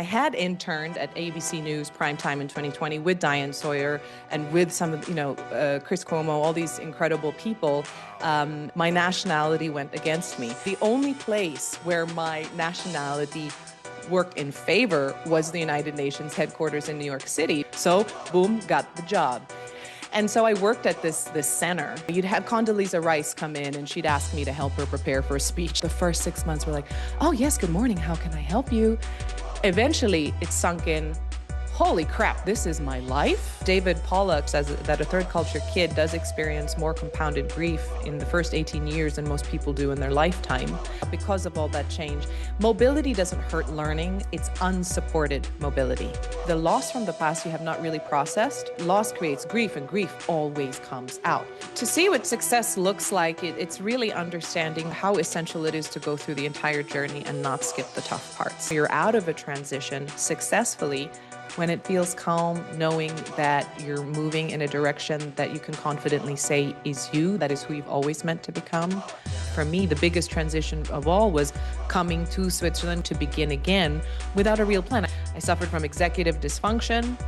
had interned at ABC News Primetime in 2020 with Diane Sawyer and with some of, Chris Cuomo, all these incredible people. My nationality went against me. The only place where my nationality worked in favor was the United Nations headquarters in New York City. So, boom, got the job. And so I worked at this center. You'd have Condoleezza Rice come in and she'd ask me to help her prepare for a speech. The first 6 months were like, oh yes, good morning, how can I help you? Eventually it sunk in, holy crap, this is my life. David Pollock says that a third culture kid does experience more compounded grief in the first 18 years than most people do in their lifetime because of all that change. Mobility doesn't hurt learning, it's unsupported mobility. The loss from the past you have not really processed. Loss creates grief, and grief always comes out. To see what success looks like, it's really understanding how essential it is to go through the entire journey and not skip the tough parts. You're out of a transition successfully when it feels calm, knowing that you're moving in a direction that you can confidently say is you, that is who you've always meant to become. For me, the biggest transition of all was coming to Switzerland to begin again without a real plan. I suffered from executive dysfunction,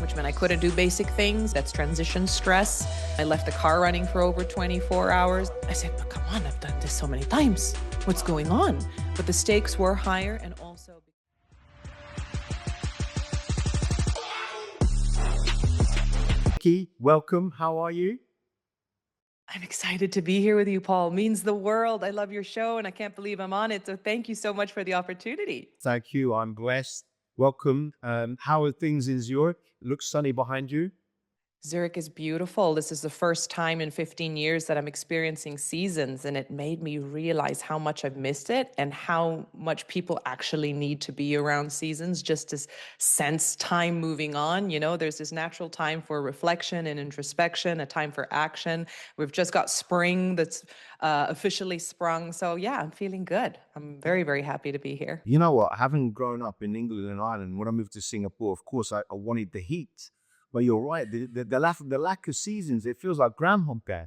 which meant I couldn't do basic things. That's transition stress. I left the car running for over 24 hours. I said, but come on, I've done this so many times. What's going on? But the stakes were higher, and also... Nikki, welcome. How are you? I'm excited to be here with you, Paul. It means the world. I love your show and I can't believe I'm on it. So thank you so much for the opportunity. Thank you. I'm blessed. Welcome. How are things in Zurich? It looks sunny behind you. Zurich is beautiful. This is the first time in 15 years that I'm experiencing seasons, and it made me realize how much I've missed it and how much people actually need to be around seasons just to sense time moving on. You know, there's this natural time for reflection and introspection, a time for action. We've just got spring that's officially sprung. So yeah, I'm feeling good. I'm very, very happy to be here. You know what? Having grown up in England and Ireland, when I moved to Singapore, of course, I wanted the heat. But you're right. The lack of seasons, it feels like Groundhog Day.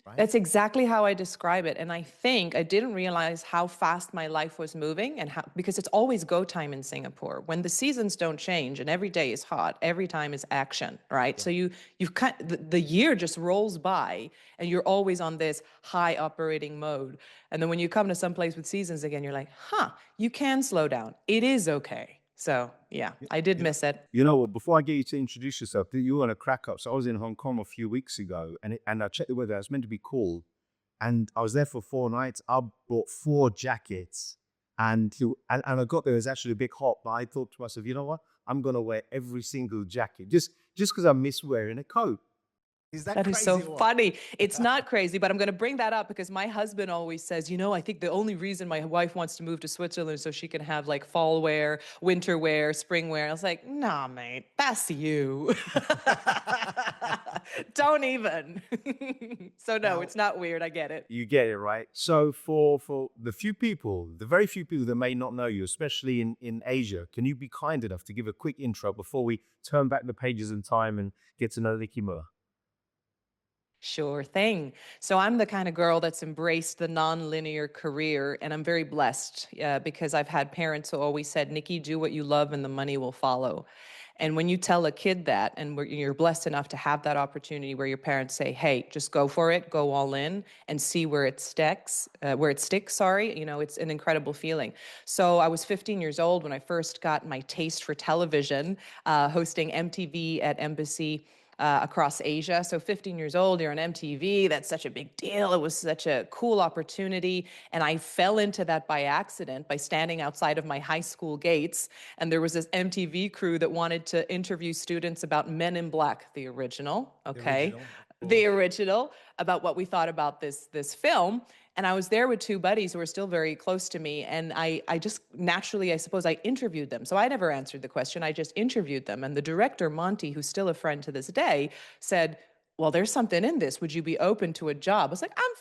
Right? That's exactly how I describe it. And I think I didn't realize how fast my life was moving, and because it's always go time in Singapore. When the seasons don't change and every day is hot, every time is action, right? Yeah. So the year just rolls by and you're always on this high operating mode. And then when you come to some place with seasons again, you're like, you can slow down. It is okay. So yeah, I did miss it. You know what, before I get you to introduce yourself, you want to crack up. So I was in Hong Kong a few weeks ago and I checked the weather. I was meant to be cold and I was there for 4 nights. I bought 4 jackets and I got there, it was actually a bit hot, but I thought to myself, you know what? I'm going to wear every single jacket just because I miss wearing a coat. That is so funny. It's not crazy, but I'm going to bring that up because my husband always says, I think the only reason my wife wants to move to Switzerland is so she can have like fall wear, winter wear, spring wear. I was like, nah, mate, that's you. Don't even. So no, it's not weird. I get it. You get it, right? So for the very few people that may not know you, especially in Asia, can you be kind enough to give a quick intro before we turn back the pages in time and get to know Nikki Müller? Sure thing. So I'm the kind of girl that's embraced the nonlinear career, and I'm very blessed because I've had parents who always said, Nikki, do what you love and the money will follow. And when you tell a kid that, and you're blessed enough to have that opportunity where your parents say, hey, just go for it, go all in and see where it sticks, it's an incredible feeling. So I was 15 years old when I first got my taste for television, hosting MTV at Embassy across Asia. So 15 years old, you're on MTV. That's such a big deal. It was such a cool opportunity. And I fell into that by accident by standing outside of my high school gates. And there was this MTV crew that wanted to interview students about Men in Black, the original, okay? The original, about what we thought about this film. And I was there with 2 buddies who were still very close to me. And I just naturally, I suppose, I interviewed them. So I never answered the question. I just interviewed them. And the director, Monty, who's still a friend to this day, said, well, there's something in this. Would you be open to a job? I was like, I'm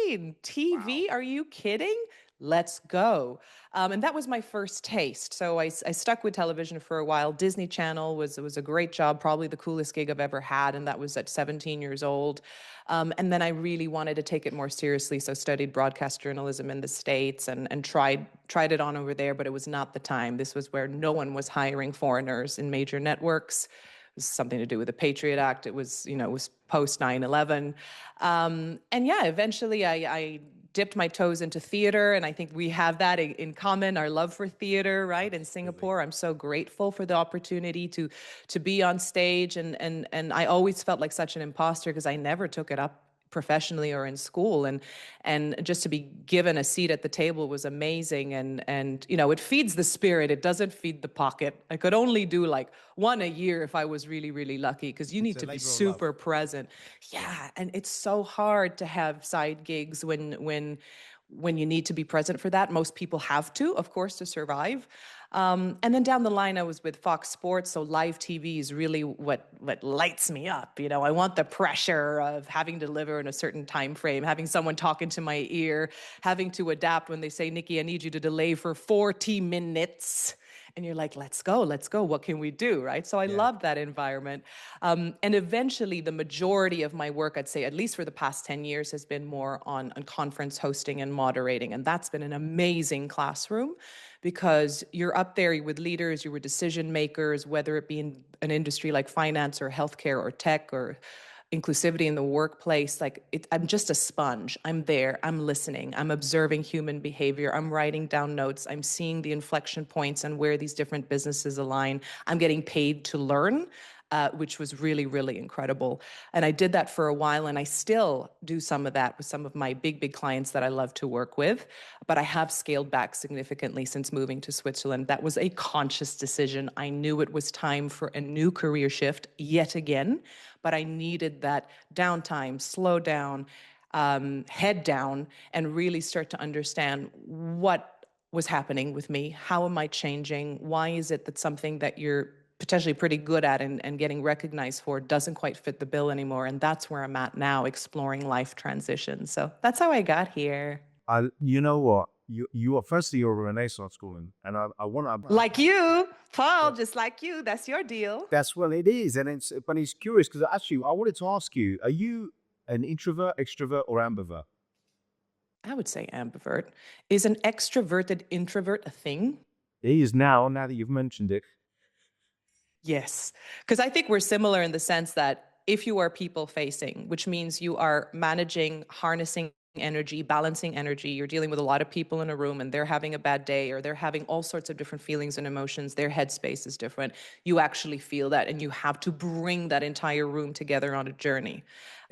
15. TV? Wow. Are you kidding? let's go. And that was my first taste. So I stuck with television for a while. Disney Channel was a great job, probably the coolest gig I've ever had. And that was at 17 years old. And then I really wanted to take it more seriously. So studied broadcast journalism in the States and tried it on over there, but it was not the time. This was where no one was hiring foreigners in major networks. It was something to do with the Patriot Act. It was, it was post 9/11. And yeah, eventually I dipped my toes into theater, and I think we have that in common, our love for theater, right? In Singapore, I'm so grateful for the opportunity to be on stage, and I always felt like such an imposter because I never took it up professionally or in school, and just to be given a seat at the table was amazing. And it feeds the spirit, it doesn't feed the pocket. I could only do like one a year if I was really, really lucky, because you need to be super present. Yeah, and it's so hard to have side gigs when you need to be present for that. Most people have to, of course, to survive. And then down the line, I was with Fox Sports, so live TV is really what lights me up. I want the pressure of having to deliver in a certain time frame, having someone talk into my ear, having to adapt when they say, Nikki, I need you to delay for 40 minutes. And you're like, let's go. What can we do, right? So I love that environment. And eventually, the majority of my work, I'd say, at least for the past 10 years, has been more on conference hosting and moderating. And that's been an amazing classroom, because you're up there with leaders, you're with decision makers, whether it be in an industry like finance or healthcare or tech or inclusivity in the workplace. I'm just a sponge. I'm there, I'm listening, I'm observing human behavior, I'm writing down notes, I'm seeing the inflection points and where these different businesses align. I'm getting paid to learn, which was really, really incredible. And I did that for a while, and I still do some of that with some of my big, big clients that I love to work with. But I have scaled back significantly since moving to Switzerland. That was a conscious decision. I knew it was time for a new career shift yet again, but I needed that downtime, slow down, head down, and really start to understand what was happening with me. How am I changing? Why is it that something that you're potentially pretty good at and getting recognized for doesn't quite fit the bill anymore? And that's where I'm at now, exploring life transitions. So that's how I got here. You know what? You are, firstly, you're a Renaissance woman, and I want to, like you, Paul, just like you. That's your deal. That's what it is, and it's curious because actually I wanted to ask you: are you an introvert, extrovert, or ambivert? I would say ambivert. Is an extroverted introvert a thing? It is now that you've mentioned it. Yes, because I think we're similar in the sense that if you are people facing, which means you are managing, harnessing energy, balancing energy, you're dealing with a lot of people in a room and they're having a bad day or they're having all sorts of different feelings and emotions, their headspace is different. You actually feel that, and you have to bring that entire room together on a journey.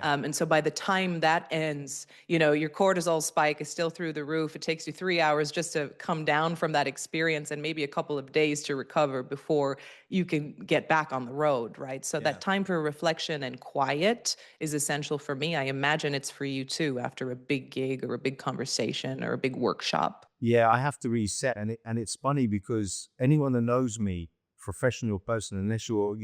And so by the time that ends, your cortisol spike is still through the roof. It takes you 3 hours just to come down from that experience, and maybe a couple of days to recover before you can get back on the road, right? So that time for reflection and quiet is essential for me. I imagine it's for you too, after a big gig or a big conversation or a big workshop. Yeah, I have to reset, and it's funny because anyone that knows me, professional person, unless you're,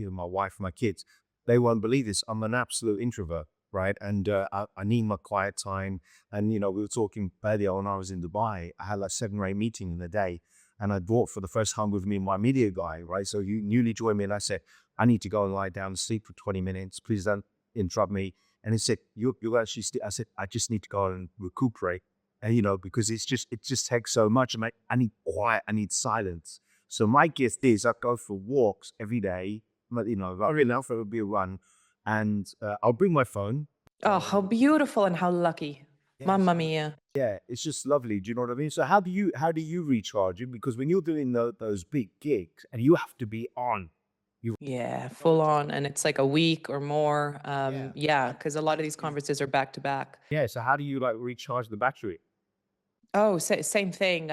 my wife, my kids, they won't believe this. I'm an absolute introvert, right? And I need my quiet time. And we were talking earlier when I was in Dubai. I had like 7 or 8 meetings in a day, and I brought for the first time with me my media guy, right? So you newly joined me, and I said, I need to go and lie down and sleep for 20 minutes. Please don't interrupt me. And he said, you actually. I said, I just need to go and recuperate. And, because it just takes so much. I need quiet, I need silence. So my gift is I go for walks every day. Every now for it'll be a run, and I'll bring my phone. Oh, how beautiful and how lucky. Mamma mia. Yeah, it's just lovely. Do you know what I mean? So how do you recharge it? Because when you're doing those big gigs and you have to be on. Yeah, full on. And it's like a week or more. Because a lot of these conferences are back to back. Yeah, so how do you recharge the battery? Oh, same thing.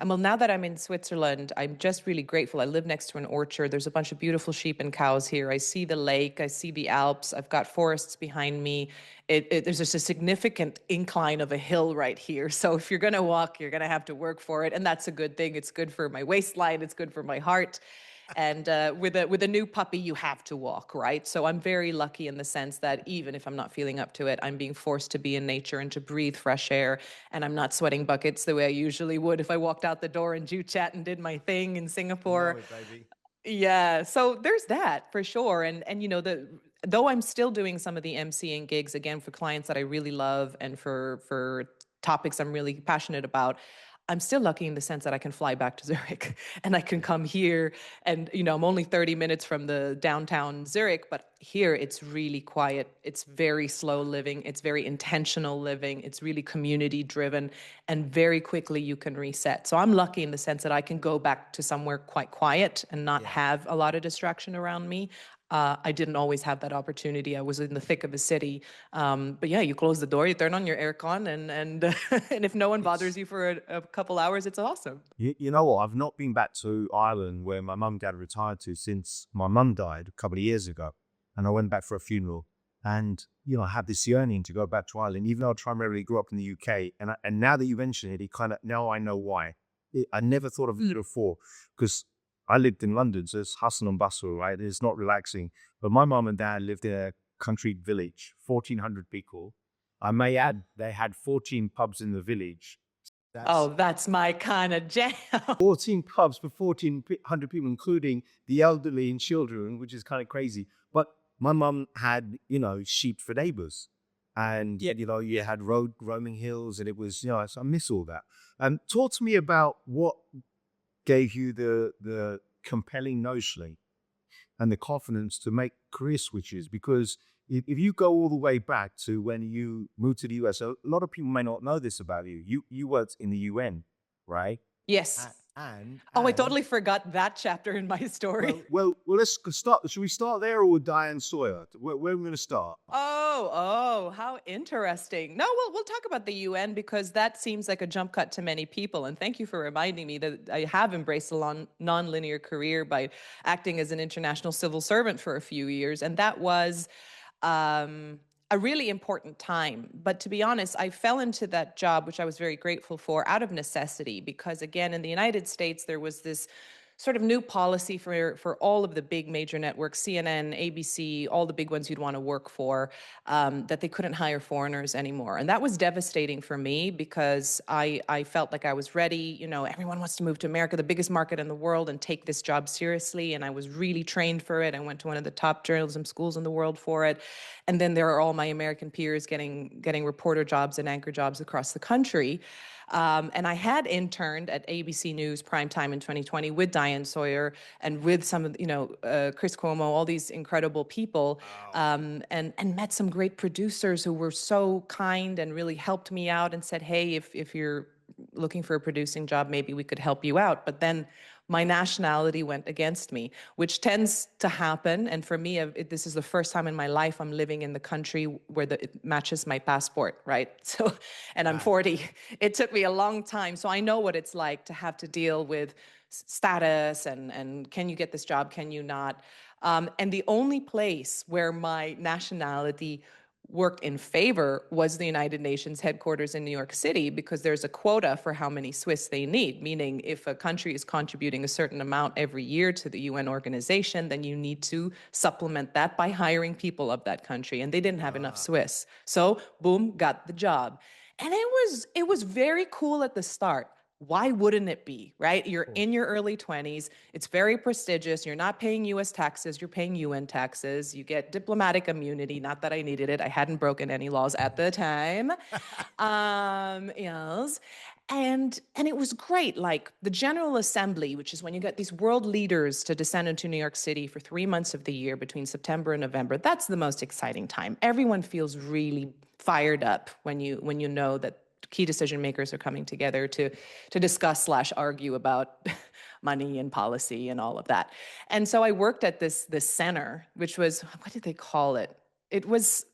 Well, now that I'm in Switzerland, I'm just really grateful. I live next to an orchard. There's a bunch of beautiful sheep and cows here. I see the lake. I see the Alps. I've got forests behind me. There's just a significant incline of a hill right here. So if you're going to walk, you're going to have to work for it. And that's a good thing. It's good for my waistline. It's good for my heart. And with a new puppy, you have to walk, right? So I'm very lucky in the sense that even if I'm not feeling up to it, I'm being forced to be in nature and to breathe fresh air, and I'm not sweating buckets the way I usually would if I walked out the door and Jew chat and did my thing in Know Singapore. it, baby. Yeah, so there's that for sure. And the though I'm still doing some of the emceeing gigs again for clients that I really love and for topics I'm really passionate about, I'm still lucky in the sense that I can fly back to Zurich and I can come here. And I'm only 30 minutes from the downtown Zurich, but here it's really quiet. It's very slow living. It's very intentional living. It's really community driven, and very quickly you can reset. So I'm lucky in the sense that I can go back to somewhere quite quiet and not Yeah. have a lot of distraction around me. I didn't always have that opportunity. I was in the thick of a city. But yeah, you close the door, you turn on your aircon, and and if no one bothers It's you for a couple hours, it's awesome. you know what? I've not been back to Ireland where my mum and dad retired to since my mum died a couple of years ago, and I went back for a funeral. And I have this yearning to go back to Ireland, even though I primarily grew up in the UK. And now that you mention it, now I know why. I never thought of it before because I lived in London, so it's hustle and bustle, right? It's not relaxing. But my mum and dad lived in a country village, 1,400 people. I may add, they had 14 pubs in the village. That's Oh, that's my kind of jam. 14 pubs for 1,400 people, including the elderly and children, which is kind of crazy. But my mum had, sheep for neighbors. And, you had roaming hills, and it was, so I miss all that. Talk to me about what gave you the compelling notion and the confidence to make career switches, because if you go all the way back to when you moved to the US, a lot of people may not know this about you. You worked in the UN, right? Yes. A- And Oh, I and totally forgot that chapter in my story. well, let's start. Should we start there or with Diane Sawyer? Where are we going to start? Oh, how interesting. No, we'll talk about the UN because that seems like a jump cut to many people. And thank you for reminding me that I have embraced a non-linear career by acting as an international civil servant for a few years. And that was a really important time. But to be honest, I fell into that job, which I was very grateful for, out of necessity, because again, in the United States, there was this sort of new policy for all of the big major networks, CNN, ABC, all the big ones you'd want to work for, that they couldn't hire foreigners anymore. And that was devastating for me because I felt like I was ready. Everyone wants to move to America, the biggest market in the world, and take this job seriously. And I was really trained for it. I went to one of the top journalism schools in the world for it. And then there are all my American peers getting reporter jobs and anchor jobs across the country. And I had interned at ABC News Primetime in 2020 with Diane Sawyer and with some of, Chris Cuomo, all these incredible people, and met some great producers who were so kind and really helped me out and said, hey, if you're looking for a producing job, maybe we could help you out. But then my nationality went against me, which tends to happen. And for me, this is the first time in my life I'm living in the country where it matches my passport, right? So, and I'm Wow. 40. It took me a long time. So I know what it's like to have to deal with status and can you get this job, can you not? And the only place where my nationality worked in favor was the United Nations headquarters in New York City, because there's a quota for how many Swiss they need, meaning if a country is contributing a certain amount every year to the UN organization, then you need to supplement that by hiring people of that country. And they didn't have enough Swiss. So boom, got the job. And it was very cool at the start. Why wouldn't it be, right? You're in your early 20s. It's very prestigious. You're not paying US taxes, you're paying UN taxes. You get diplomatic immunity. Not that I needed it. I hadn't broken any laws at the time. Yes. And it was great. Like the General Assembly, which is when you get these world leaders to descend into New York City for 3 months of the year between September and November. That's the most exciting time. Everyone feels really fired up when you know that key decision makers are coming together to discuss slash argue about money and policy and all of that. And so I worked at this center, which was, what did they call it? It was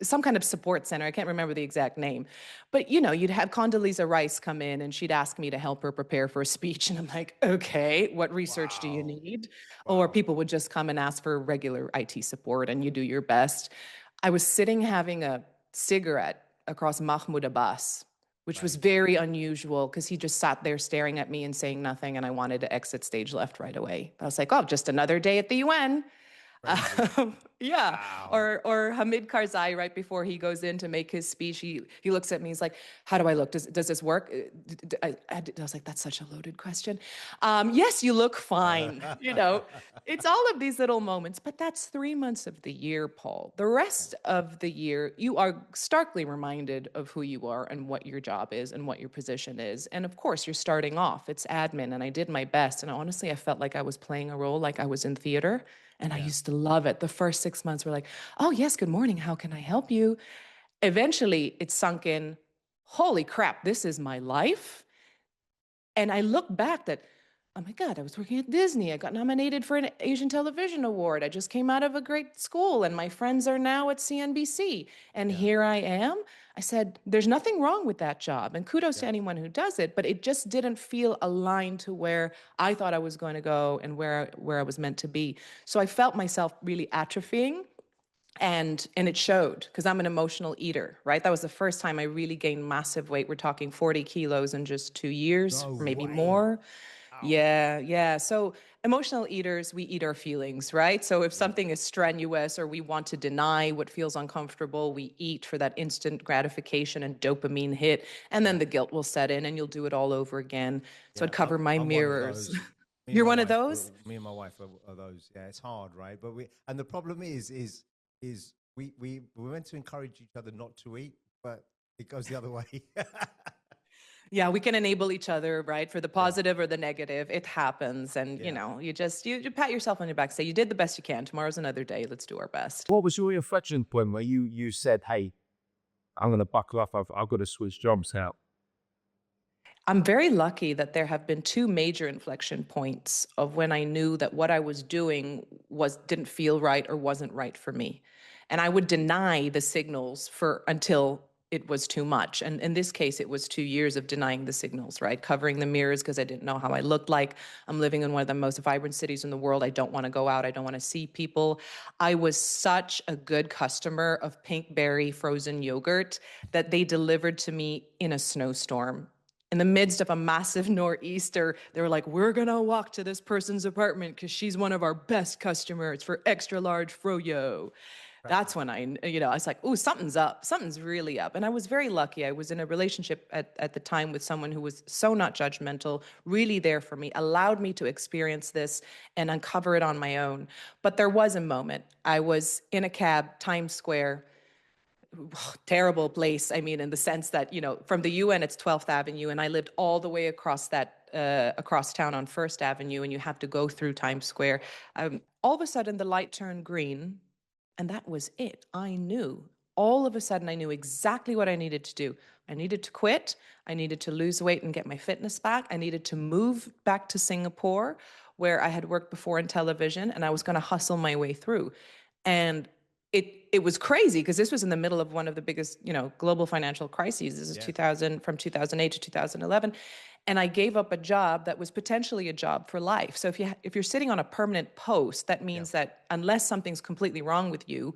some kind of support center. I can't remember the exact name. But, you'd have Condoleezza Rice come in and she'd ask me to help her prepare for a speech. And I'm like, okay, what research do you Wow. need? Or Wow. people would just come and ask for regular IT support and you do your best. I was sitting having a cigarette across Mahmoud Abbas, which was very unusual because he just sat there staring at me and saying nothing. And I wanted to exit stage left right away. I was like, oh, just another day at the UN. Yeah. Wow. Or Hamid Karzai, right before he goes in to make his speech, he looks at me. He's like, "How do I look? Does this work?" I was like, "That's such a loaded question." Yes, you look fine. It's all of these little moments, but that's 3 months of the year, Paul. The rest of the year, you are starkly reminded of who you are and what your job is and what your position is. And of course, you're starting off. It's admin, and I did my best. And honestly, I felt like I was playing a role, like I was in theater. And I used to love it. The first 6 months were like, oh, yes, good morning. How can I help you? Eventually, it sunk in, holy crap, this is my life. And I look back that, oh my God, I was working at Disney. I got nominated for an Asian Television Award. I just came out of a great school and my friends are now at CNBC. And here I am. I said, there's nothing wrong with that job. And kudos to anyone who does it, but it just didn't feel aligned to where I thought I was going to go and where I was meant to be. So I felt myself really atrophying. And it showed because I'm an emotional eater, right? That was the first time I really gained massive weight. We're talking 40 kilos in just 2 years, or maybe more. Yeah. So emotional eaters, we eat our feelings, right? So if something is strenuous or we want to deny what feels uncomfortable, we eat for that instant gratification and dopamine hit. And then the guilt will set in and you'll do it all over again. So I'd cover my I'm mirrors. one of those. You're one of those? Me and my wife are those. Yeah, it's hard, right? But and the problem is we're meant to encourage each other not to eat, but it goes the other way. Yeah, we can enable each other, right? For the positive or the negative, it happens. And, you pat yourself on your back, say, you did the best you can. Tomorrow's another day. Let's do our best. What was your inflection point where you said, hey, I'm going to buckle up. I've got to switch jobs out? I'm very lucky that there have been two major inflection points of when I knew that what I was doing didn't feel right or wasn't right for me. And I would deny the signals until it was too much. And in this case, it was 2 years of denying the signals, right? Covering the mirrors because I didn't know how I looked like. I'm living in one of the most vibrant cities in the world. I don't want to go out. I don't want to see people. I was such a good customer of Pinkberry frozen yogurt that they delivered to me in a snowstorm. In the midst of a massive nor'easter, they were like, we're going to walk to this person's apartment because she's one of our best customers for extra large froyo. That's when I was like, oh, something's up. Something's really up. And I was very lucky. I was in a relationship at the time with someone who was so not judgmental, really there for me, allowed me to experience this and uncover it on my own. But there was a moment. I was in a cab, Times Square, terrible place. I mean, in the sense that, from the UN, it's 12th Avenue, and I lived all the way across town on First Avenue, and you have to go through Times Square. All of a sudden, the light turned green, and that was it. I knew. All of a sudden, I knew exactly what I needed to do. I needed to quit. I needed to lose weight and get my fitness back. I needed to move back to Singapore, where I had worked before in television, and I was going to hustle my way through. And it was crazy because this was in the middle of one of the biggest, global financial crises. This is from 2008 to 2011. And I gave up a job that was potentially a job for life. So if you're sitting on a permanent post, that means that unless something's completely wrong with you,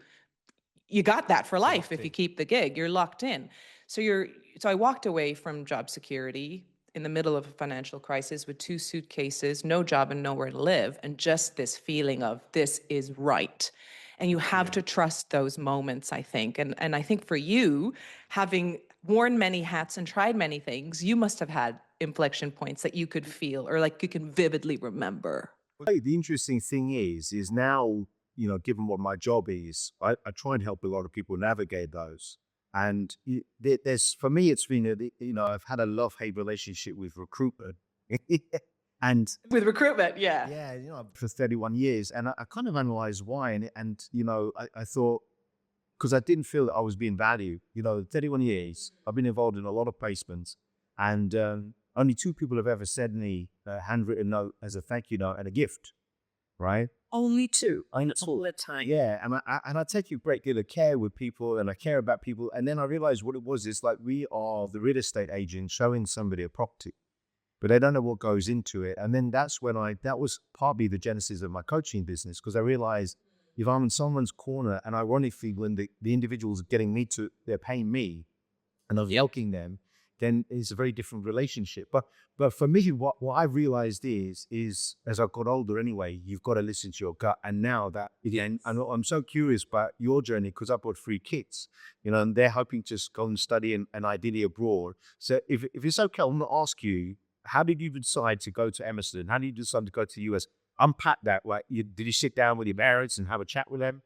you got that for life. If you keep the gig, you're locked in. So I walked away from job security in the middle of a financial crisis with 2 suitcases, no job and nowhere to live, and just this feeling of this is right. And you have to trust those moments, I think. And I think for you, having worn many hats and tried many things, you must have had inflection points that you could feel or like you can vividly remember. The interesting thing is now, given what my job is, I try and help a lot of people navigate those. And for me, it's been, I've had a love-hate relationship with recruitment. And with recruitment, for 31 years, and I kind of analyzed why, and I thought, because I didn't feel that I was being valued. 31 years, I've been involved in a lot of placements, and only 2 people have ever sent me a handwritten note as a thank you note and a gift, right? Only 2. I know all the time. Yeah, and I take a great deal of care with people, and I care about people, and then I realized what it was. It's like we are the real estate agent showing somebody a property, but they don't know what goes into it. And then that's when that was partly the genesis of my coaching business, because I realized if I'm in someone's corner, and ironically, when the individual's they're paying me and I'm helping them, then it's a very different relationship. But for me, what I realized is as I got older anyway, you've got to listen to your gut. And now that, again, I'm so curious about your journey because I've got 3 kids, and they're hoping to go and study and ideally abroad. So if it's okay, I'm going to ask you, how did you decide to go to Emerson? How did you decide to go to the US? Unpack that. Like, did you sit down with your parents and have a chat with them?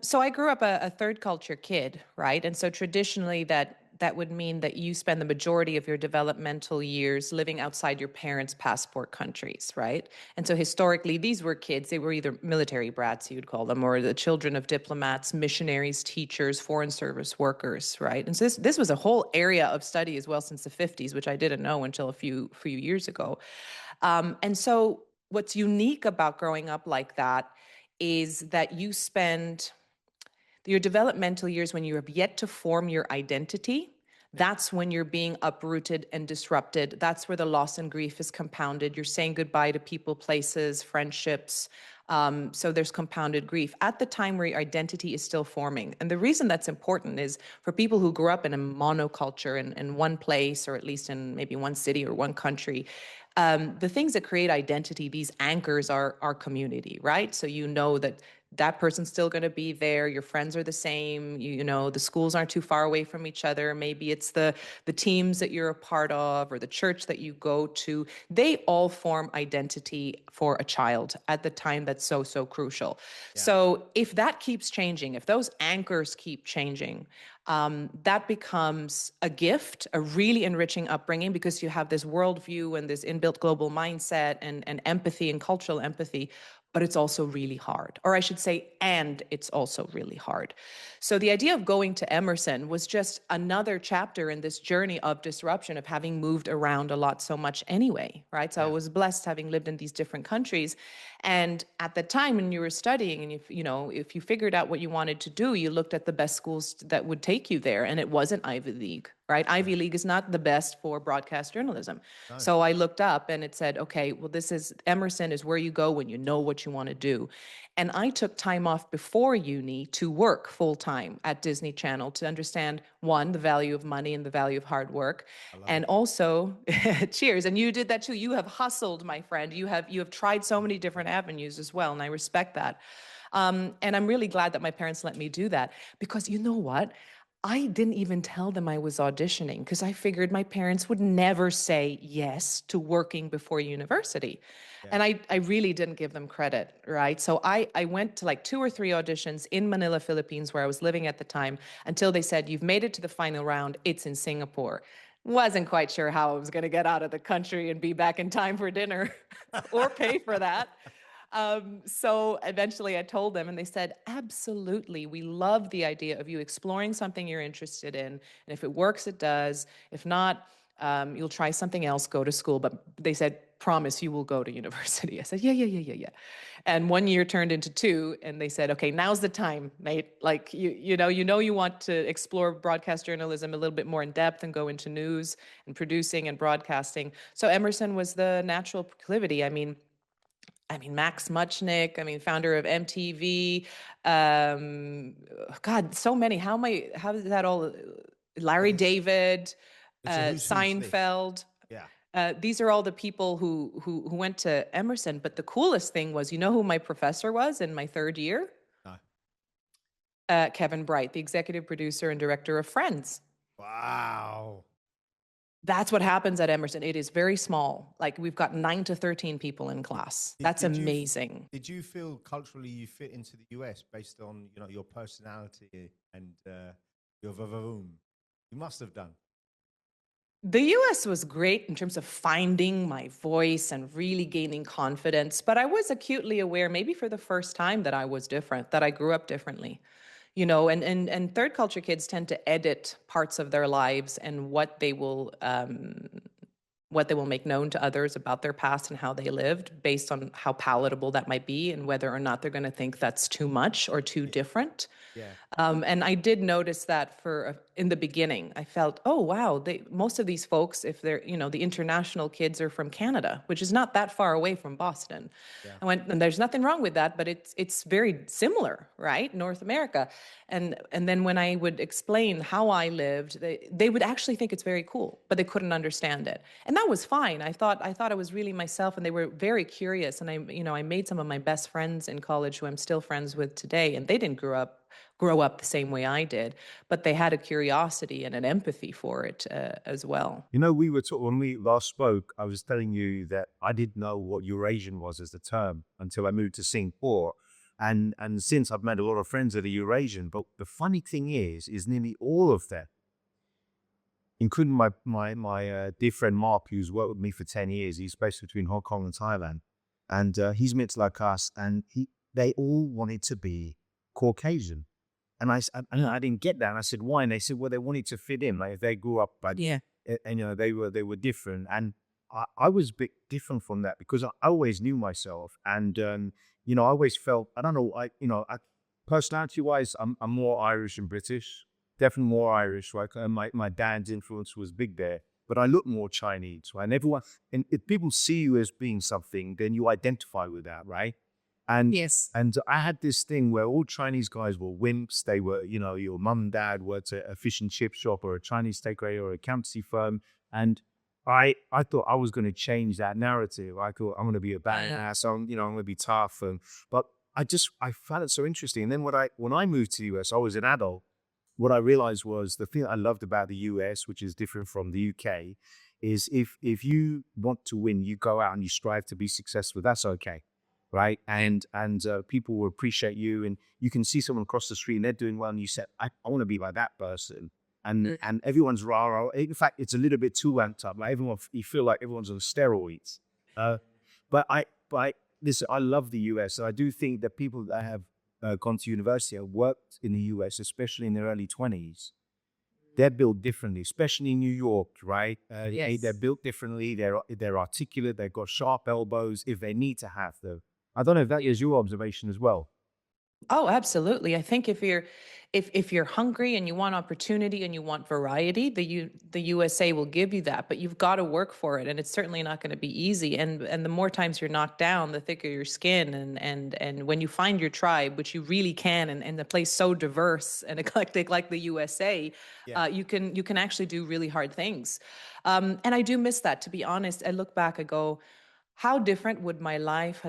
So I grew up a third culture kid, right? And so traditionally that would mean that you spend the majority of your developmental years living outside your parents' passport countries, right? And so historically, these were kids, they were either military brats, you'd call them, or the children of diplomats, missionaries, teachers, foreign service workers, right? And so this was a whole area of study as well since the 50s, which I didn't know until a few years ago. And so what's unique about growing up like that is that you spend your developmental years when you have yet to form your identity. That's when you're being uprooted and disrupted. That's where the loss and grief is compounded. You're saying goodbye to people, places, friendships. So there's compounded grief at the time where your identity is still forming. And the reason that's important is for people who grew up in a monoculture in one place, or at least in maybe one city or one country, the things that create identity, these anchors are our community, right? So you know that person's still going to be there. Your friends are the same. You know, the schools aren't too far away from each other. Maybe it's the teams that you're a part of or the church that you go to. They all form identity for a child at the time that's so crucial. Yeah. So if that keeps changing, if those anchors keep changing, that becomes a gift, a really enriching upbringing, because you have this worldview and this inbuilt global mindset and empathy and cultural empathy. But it's also really hard, or I should say, and it's also really hard. So the idea of going to Emerson was just another chapter in this journey of disruption, of having moved around a lot so much anyway, right? So I was blessed having lived in these different countries. And at the time when you were studying, and if you figured out what you wanted to do, you looked at the best schools that would take you there, and it wasn't Ivy League. Right? Ivy League is not the best for broadcast journalism. No. So I looked up and it said, okay, well, Emerson is where you go when you know what you want to do. And I took time off before uni to work full time at Disney Channel to understand, one, the value of money and the value of hard work. And also, cheers. And you did that too. You have hustled, my friend. You have tried so many different avenues as well. And I respect that. And I'm really glad that my parents let me do that, because you know what? I didn't even tell them I was auditioning because I figured my parents would never say yes to working before university. Yeah. And I really didn't give them credit, right? So I went to like 2 or 3 auditions in Manila, Philippines, where I was living at the time, until they said, you've made it to the final round. It's in Singapore. Wasn't quite sure how I was going to get out of the country and be back in time for dinner or pay for that. So eventually I told them, and they said, absolutely. We love the idea of you exploring something you're interested in. And if it works, it does. If not, you'll try something else, go to school. But they said, promise you will go to university. I said, yeah. And 1 year turned into 2, and they said, okay, now's the time, mate. Like, you want to explore broadcast journalism a little bit more in depth and go into news and producing and broadcasting. So Emerson was the natural proclivity. I mean, Max Muchnick, founder of MTV, God, so many. How is that all? Larry David, Seinfeld. Yeah. These are all the people who went to Emerson. But the coolest thing was, you know who my professor was in my 3rd year? No. Kevin Bright, the executive producer and director of Friends. Wow. That's what happens at Emerson. It is very small. Like, we've got 9 to 13 people in class. That's amazing. Did you feel culturally you fit into the US based on your personality and your vavoom? You must have done. The US was great in terms of finding my voice and really gaining confidence, but I was acutely aware, maybe for the first time, that I was different, that I grew up differently. And third culture kids tend to edit parts of their lives and what they will what they will make known to others about their past and how they lived based on how palatable that might be and whether or not they're going to think that's too much or too different. Yeah. And I did notice that in the beginning, I felt, oh, wow, most of these folks, if they're, the international kids are from Canada, which is not that far away from Boston. Yeah. I went, and there's nothing wrong with that, but it's very similar, right? North America. And then when I would explain how I lived, they would actually think it's very cool, but they couldn't understand it. And that was fine. I thought I was really myself, and they were very curious. And I made some of my best friends in college who I'm still friends with today, and they didn't grow up the same way I did, but they had a curiosity and an empathy for it as well. We were talking when we last spoke. I was telling you that I didn't know what Eurasian was as a term until I moved to Singapore, and since I've made a lot of friends that are Eurasian. But the funny thing is nearly all of them, including my dear friend Mark, who's worked with me for 10 years. He's based between Hong Kong and Thailand, and he's mixed like us, and they all wanted to be Caucasian. And I didn't get that. And I said, why? And they said, well, they wanted to fit in. Like if they grew up, but Yeah. and they were different. And I was a bit different from that because I always knew myself. And I always felt, I don't know, personality wise, I'm more Irish and British, definitely more Irish. Right? My dad's influence was big there, but I look more Chinese. Right? And if people see you as being something, then you identify with that, right? And Yes. and I had this thing where all Chinese guys were wimps. They were, your mum and dad worked at a fish and chip shop or a Chinese takeaway or a accountancy firm. And I thought I was going to change that narrative. I thought I'm going to be a badass. I'm going to be tough. But I found it so interesting. And then when I moved to the US, I was an adult. What I realized was the thing I loved about the US, which is different from the UK, is if you want to win, you go out and you strive to be successful. That's okay. Right. And people will appreciate you, and you can see someone across the street and they're doing well. And you said, I want to be like that person. And everyone's rah. In fact, it's a little bit too amped up. Like you feel like everyone's on steroids. But listen, I love the US. So I do think that people that have gone to university and worked in the US, especially in their early 20s, they're built differently, especially in New York, right? Yes. They're built differently. They're articulate. They've got sharp elbows if they need to have them. I don't know if that is your observation as well. Oh, absolutely. I think if you're hungry and you want opportunity and you want variety, the USA will give you that, but you've got to work for it, and it's certainly not going to be easy. And the more times you're knocked down, the thicker your skin. And when you find your tribe, which you really can, and the place so diverse and eclectic like the USA, you can actually do really hard things. And I do miss that, to be honest. I look back, I go, how different would my life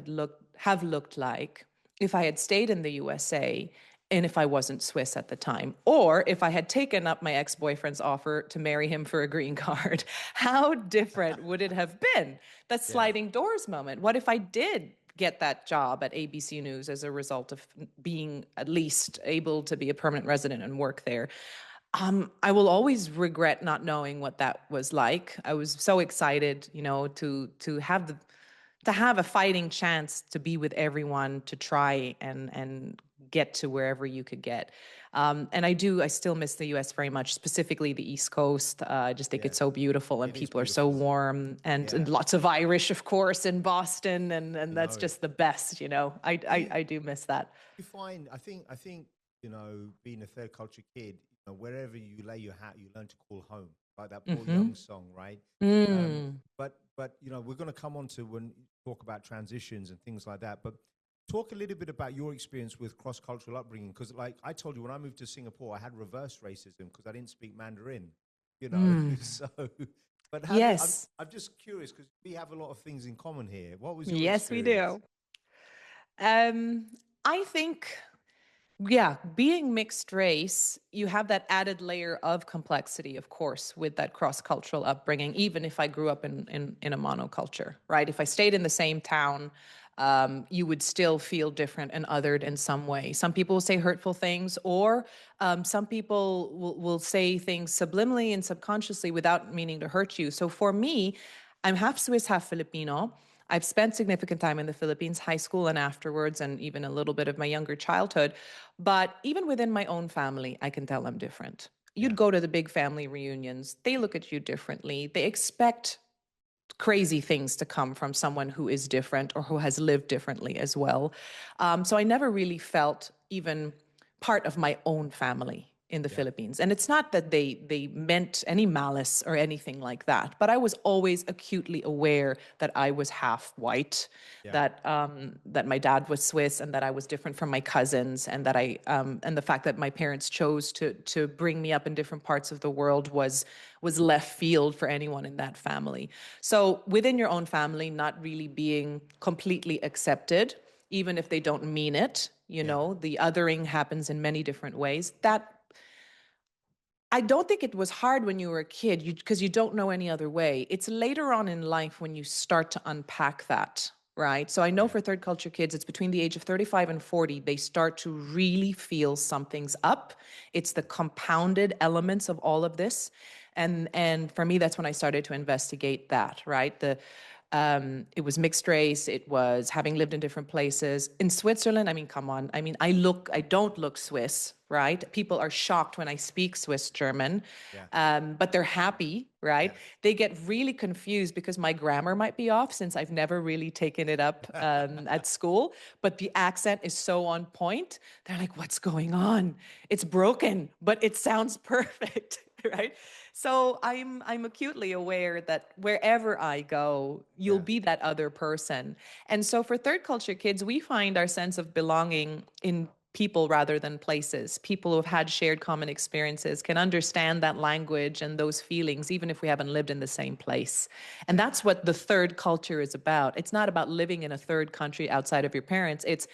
have looked like if I had stayed in the USA and if I wasn't Swiss at the time, or if I had taken up my ex-boyfriend's offer to marry him for a green card? How different would it have been? That sliding doors moment. What if I did get that job at ABC News as a result of being at least able to be a permanent resident and work there? I will always regret not knowing what that was like. I was so excited, to have a fighting chance to be with everyone, to try and get to wherever you could get. And I still miss the US very much, specifically the East Coast. I just think it's so beautiful, and people are so warm, and lots of Irish, of course, in Boston. And that's just the best, I do miss that. You find, I think, being a third culture kid, wherever you lay your hat, you learn to call home, like that Paul Young song, right? But we're going to come on to when you talk about transitions and things like that. But talk a little bit about your experience with cross-cultural upbringing, because like I told you, when I moved to Singapore, I had reverse racism because I didn't speak Mandarin, So, but I'm just curious because we have a lot of things in common here. What was your experience? Yes, we do. I think, being mixed race, you have that added layer of complexity, of course, with that cross-cultural upbringing, even if I grew up in a monoculture, right? If I stayed in the same town, you would still feel different and othered in some way. Some people will say hurtful things, or some people will say things subliminally and subconsciously without meaning to hurt you. So for me, I'm half Swiss, half Filipino. I've spent significant time in the Philippines, high school and afterwards, and even a little bit of my younger childhood. But even within my own family, I can tell I'm different. You'd go to the big family reunions. They look at you differently. They expect crazy things to come from someone who is different or who has lived differently as well. So I never really felt even part of my own family in the Philippines. And it's not that they meant any malice or anything like that, but I was always acutely aware that I was half white, that my dad was Swiss, and that I was different from my cousins, and that and the fact that my parents chose to bring me up in different parts of the world was left field for anyone in that family. So within your own family, not really being completely accepted, even if they don't mean it, the othering happens in many different ways. That I don't think it was hard when you were a kid because you don't know any other way. It's later on in life when you start to unpack that, right? So I know for third culture kids, it's between the age of 35 and 40, they start to really feel something's up. It's the compounded elements of all of this. And for me, that's when I started to investigate that, right? It was mixed race. It was having lived in different places. In Switzerland, I mean, come on. I mean, I don't look Swiss, right? People are shocked when I speak Swiss German, but they're happy, right? Yes. They get really confused because my grammar might be off since I've never really taken it up at school, but the accent is so on point. They're like, what's going on? It's broken, but it sounds perfect, right? So I'm acutely aware that wherever I go, you'll be that other person. And so for third culture kids, we find our sense of belonging in people rather than places. People who have had shared common experiences can understand that language and those feelings, even if we haven't lived in the same place. And that's what the third culture is about. It's not about living in a third country outside of your parents. It's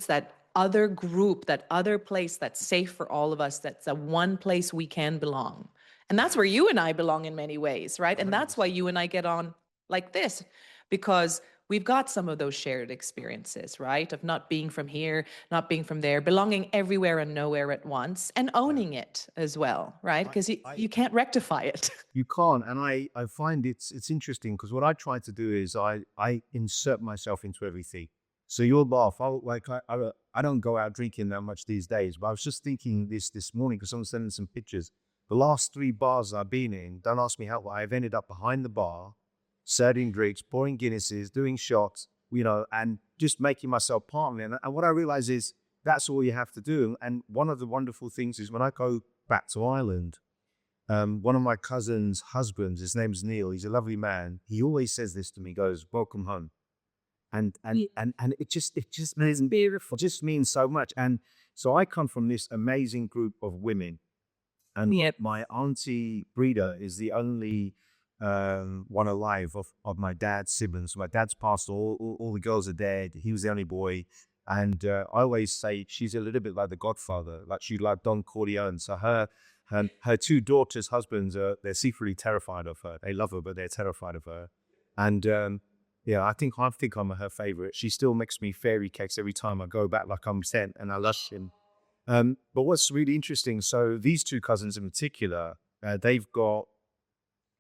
that other group, that other place that's safe for all of us, that's the one place we can belong. And that's where you and I belong in many ways, right? And that's why you and I get on like this, because we've got some of those shared experiences, right? Of not being from here, not being from there, belonging everywhere and nowhere at once, and owning it as well, right? Because you can't rectify it. You can't. And I find it's interesting because what I try to do is I insert myself into everything. So you'll laugh. I don't go out drinking that much these days, but I was just thinking this morning because someone's sending some pictures. The last 3 bars I've been in, don't ask me how, I've ended up behind the bar, serving drinks, pouring Guinnesses, doing shots, and just making myself part of it. And what I realize is that's all you have to do. And one of the wonderful things is when I go back to Ireland, one of my cousin's husbands, his name's Neil, he's a lovely man. He always says this to me, he goes, welcome home. And it just means beautiful. It just means so much. And so I come from this amazing group of women. And my auntie Breda is the only one alive of my dad's siblings. My dad's passed, all the girls are dead. He was the only boy. And I always say she's a little bit like the Godfather, like she's like Don Corleone. So her 2 daughters' husbands, they're secretly terrified of her. They love her, but they're terrified of her. And I think I'm her favorite. She still makes me fairy cakes every time I go back, like I'm 10, and I love him. But what's really interesting, so these 2 cousins in particular,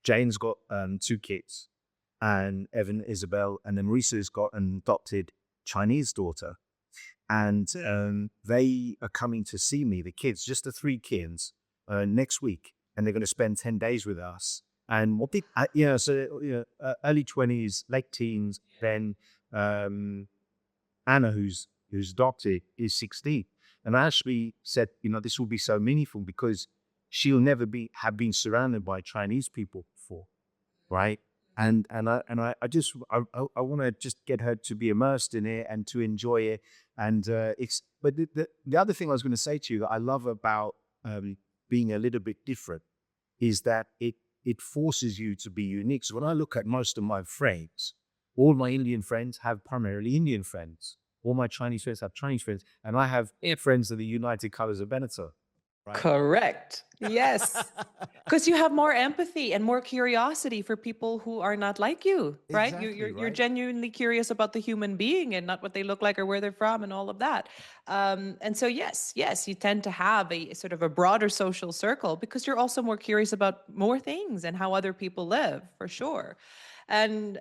Jane's got 2 kids, and Evan, Isabel, and then Marissa's got an adopted Chinese daughter. And they are coming to see me, the kids, just the 3 kids, next week, and they're going to spend 10 days with us. And what early 20s, late teens, then Anna, who's adopted, is 16. And I actually said, this will be so meaningful because she'll never have been surrounded by Chinese people before, right? And I want to just get her to be immersed in it and to enjoy it. And but the other thing I was going to say to you that I love about being a little bit different is that it forces you to be unique. So when I look at most of my friends, all my Indian friends have primarily Indian friends. All my Chinese friends have Chinese friends, and I have friends of the United Colors of Benetton. Right? Correct. Yes. Because you have more empathy and more curiosity for people who are not like you, right? Exactly, You're genuinely curious about the human being and not what they look like or where they're from and all of that. And so, yes, you tend to have a sort of a broader social circle because you're also more curious about more things and how other people live, for sure. And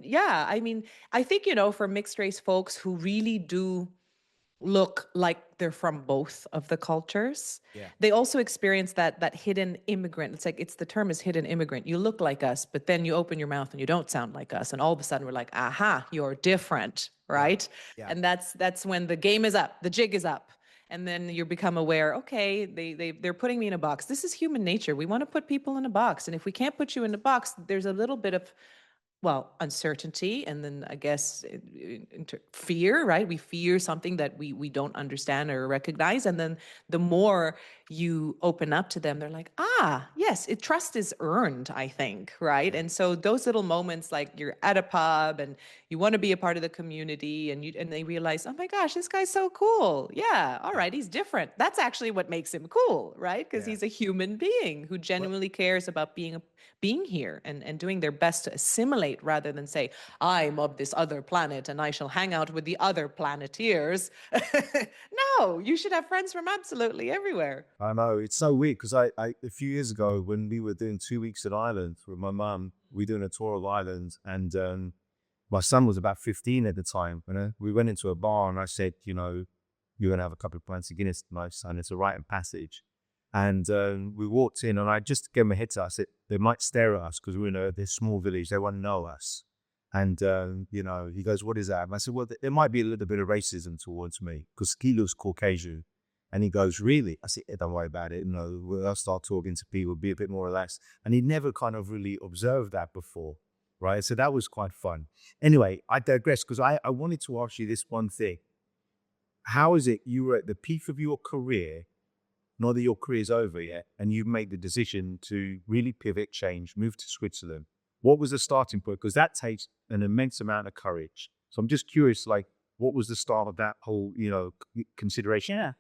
yeah, I mean, I think, for mixed race folks who really do look like they're from both of the cultures. Yeah. They also experience that hidden immigrant. It's like the term is hidden immigrant. You look like us, but then you open your mouth and you don't sound like us, and all of a sudden we're like, aha, you're different, right? Yeah. And that's when the game is up, the jig is up. And then you become aware, okay, they're putting me in a box. This is human nature. We want to put people in a box. And if we can't put you in a box, there's a little bit of, well, uncertainty, and then I guess fear, right? We fear something that we don't understand or recognize. And then the more you open up to them, they're like, yes, trust is earned, I think, right? And so those little moments, like you're at a pub and you want to be a part of the community, and they realize, oh my gosh, this guy's so cool. Yeah, all right, he's different. That's actually what makes him cool, right? Because he's a human being who genuinely cares about being here and doing their best to assimilate, rather than say, I'm of this other planet and I shall hang out with the other planeteers. No, you should have friends from absolutely everywhere. I know, it's so weird because I a few years ago when we were doing 2 weeks at Ireland with my mum, we were doing a tour of Ireland, and my son was about 15 at the time. We went into a bar and I said, you're going to have a couple of pints of Guinness tonight, son. It's a rite of passage. And we walked in and I just gave him a heads up. I said, they might stare at us because we're in this small village. They won't know us. And, he goes, what is that? And I said, well, there might be a little bit of racism towards me because he looks Caucasian. And he goes, really? I said, don't worry about it. I'll start talking to people, be a bit more relaxed. And he never kind of really observed that before, right? So that was quite fun. Anyway, I digress because I wanted to ask you this one thing. How is it you were at the peak of your career, not that your career's over yet, and you've made the decision to really pivot, change, move to Switzerland? What was the starting point? Because that takes an immense amount of courage. So I'm just curious, what was the start of that whole, consideration? Yeah.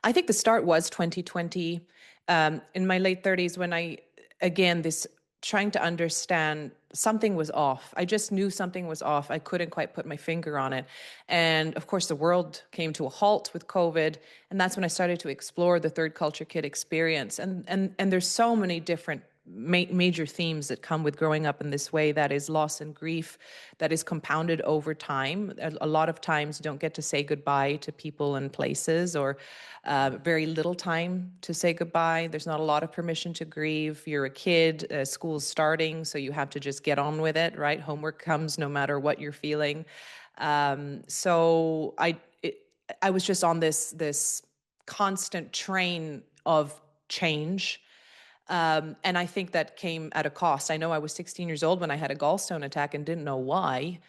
I think the start was 2020, in my late 30s, when this trying to understand something was off. I just knew something was off. I couldn't quite put my finger on it. And of course, the world came to a halt with COVID. And that's when I started to explore the third culture kid experience. And there's so many different major themes that come with growing up in this way. That is loss and grief that is compounded over time. A lot of times you don't get to say goodbye to people and places, or very little time to say goodbye. There's not a lot of permission to grieve. You're a kid, school's starting, so you have to just get on with it, right? Homework comes no matter what you're feeling. So I was just on this constant train of change. And I think that came at a cost. I know I was 16 years old when I had a gallstone attack and didn't know why.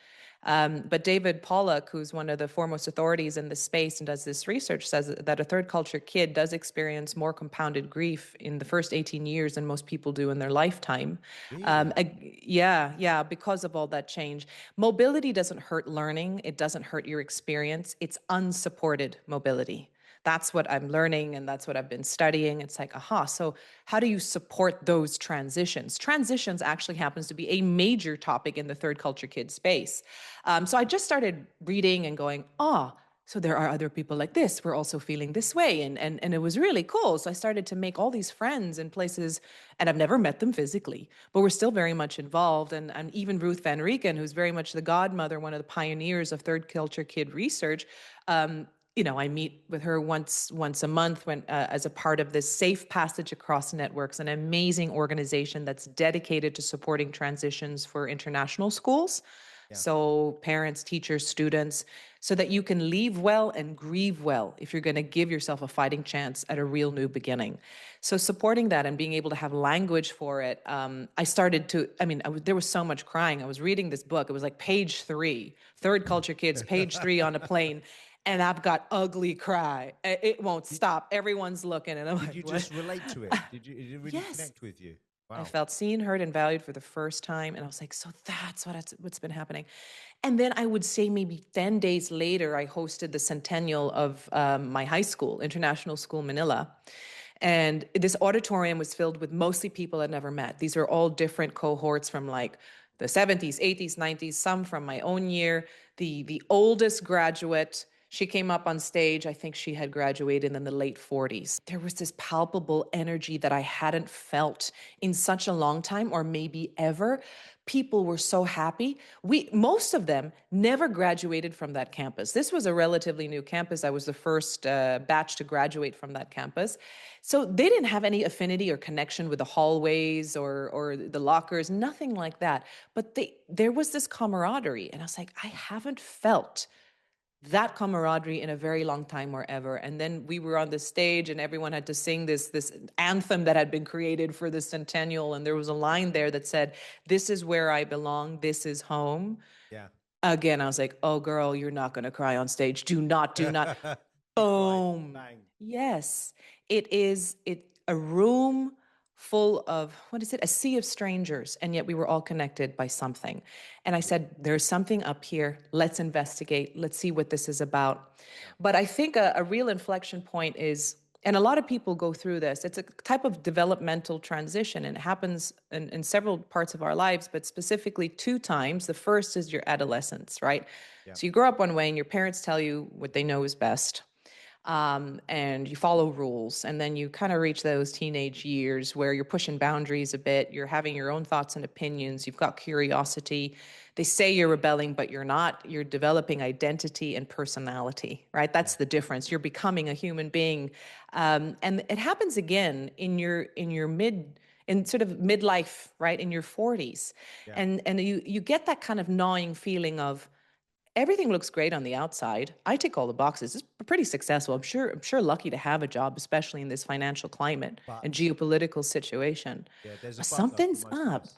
But David Pollock, who's one of the foremost authorities in this space and does this research, says that a third culture kid does experience more compounded grief in the first 18 years than most people do in their lifetime. Really? Yeah, because of all that change. Mobility doesn't hurt learning. It doesn't hurt your experience. It's unsupported mobility. That's what I'm learning, and that's what I've been studying. It's like, so how do you support those transitions? Transitions actually happens to be a major topic in the third culture kid space. So I just started reading and going, so there are other people like this. We're also feeling this way. And it was really cool. So I started to make all these friends in places, and I've never met them physically, but we're still very much involved. And even Ruth Van Rieken, who's very much the godmother, one of the pioneers of third culture kid research, I meet with her once a month as a part of this Safe Passage Across Networks, an amazing organization that's dedicated to supporting transitions for international schools. Yeah. So parents, teachers, students, so that you can leave well and grieve well if you're going to give yourself a fighting chance at a real new beginning. So supporting that and being able to have language for it, I started to, there was so much crying. I was reading this book. It was like page 3, third culture kids, page 3 on a plane. And I've got ugly cry. It won't stop. Everyone's looking, and I'm like, did you what? just relate to it? Did it really connect with you? Wow. I felt seen, heard, and valued for the first time. And I was like, so that's what's been happening. And then I would say maybe 10 days later, I hosted the centennial of my high school, International School Manila. And this auditorium was filled with mostly people I'd never met. These are all different cohorts from like the 70s, 80s, 90s, some from my own year. The oldest graduate, she came up on stage. I think she had graduated in the late 40s. There was this palpable energy that I hadn't felt in such a long time, or maybe ever. People were so happy. Most of them never graduated from that campus. This was a relatively new campus. I was the first batch to graduate from that campus. So they didn't have any affinity or connection with the hallways or the lockers, nothing like that. But there was this camaraderie. And I was like, I haven't felt that camaraderie in a very long time or ever. And then we were on the stage and everyone had to sing this anthem that had been created for the centennial. And there was a line there that said, "This is where I belong. This is home." Yeah. Again, I was like, oh, girl, you're not going to cry on stage. Do not. Boom. Bang. Yes, it a room full of, what is it? A sea of strangers, and yet we were all connected by something. And I said, there's something up here. Let's investigate. Let's see what this is about. But I think a real inflection point is, and a lot of people go through this, it's a type of developmental transition, and it happens in several parts of our lives, but specifically 2 times. The first is your adolescence, right? Yeah. So you grow up one way and your parents tell you what they know is best. And you follow rules, and then you kind of reach those teenage years where you're pushing boundaries a bit, you're having your own thoughts and opinions, you've got curiosity. They say you're rebelling, but you're not. You're developing identity and personality, right? That's the difference. You're becoming a human being. And it happens again in sort of midlife, right? In your 40s. Yeah. And you get that kind of gnawing feeling of, everything looks great on the outside. I tick all the boxes. It's pretty successful. I'm sure lucky to have a job, especially in this financial climate and geopolitical situation. Yeah, there's a But but for something's most of up, us.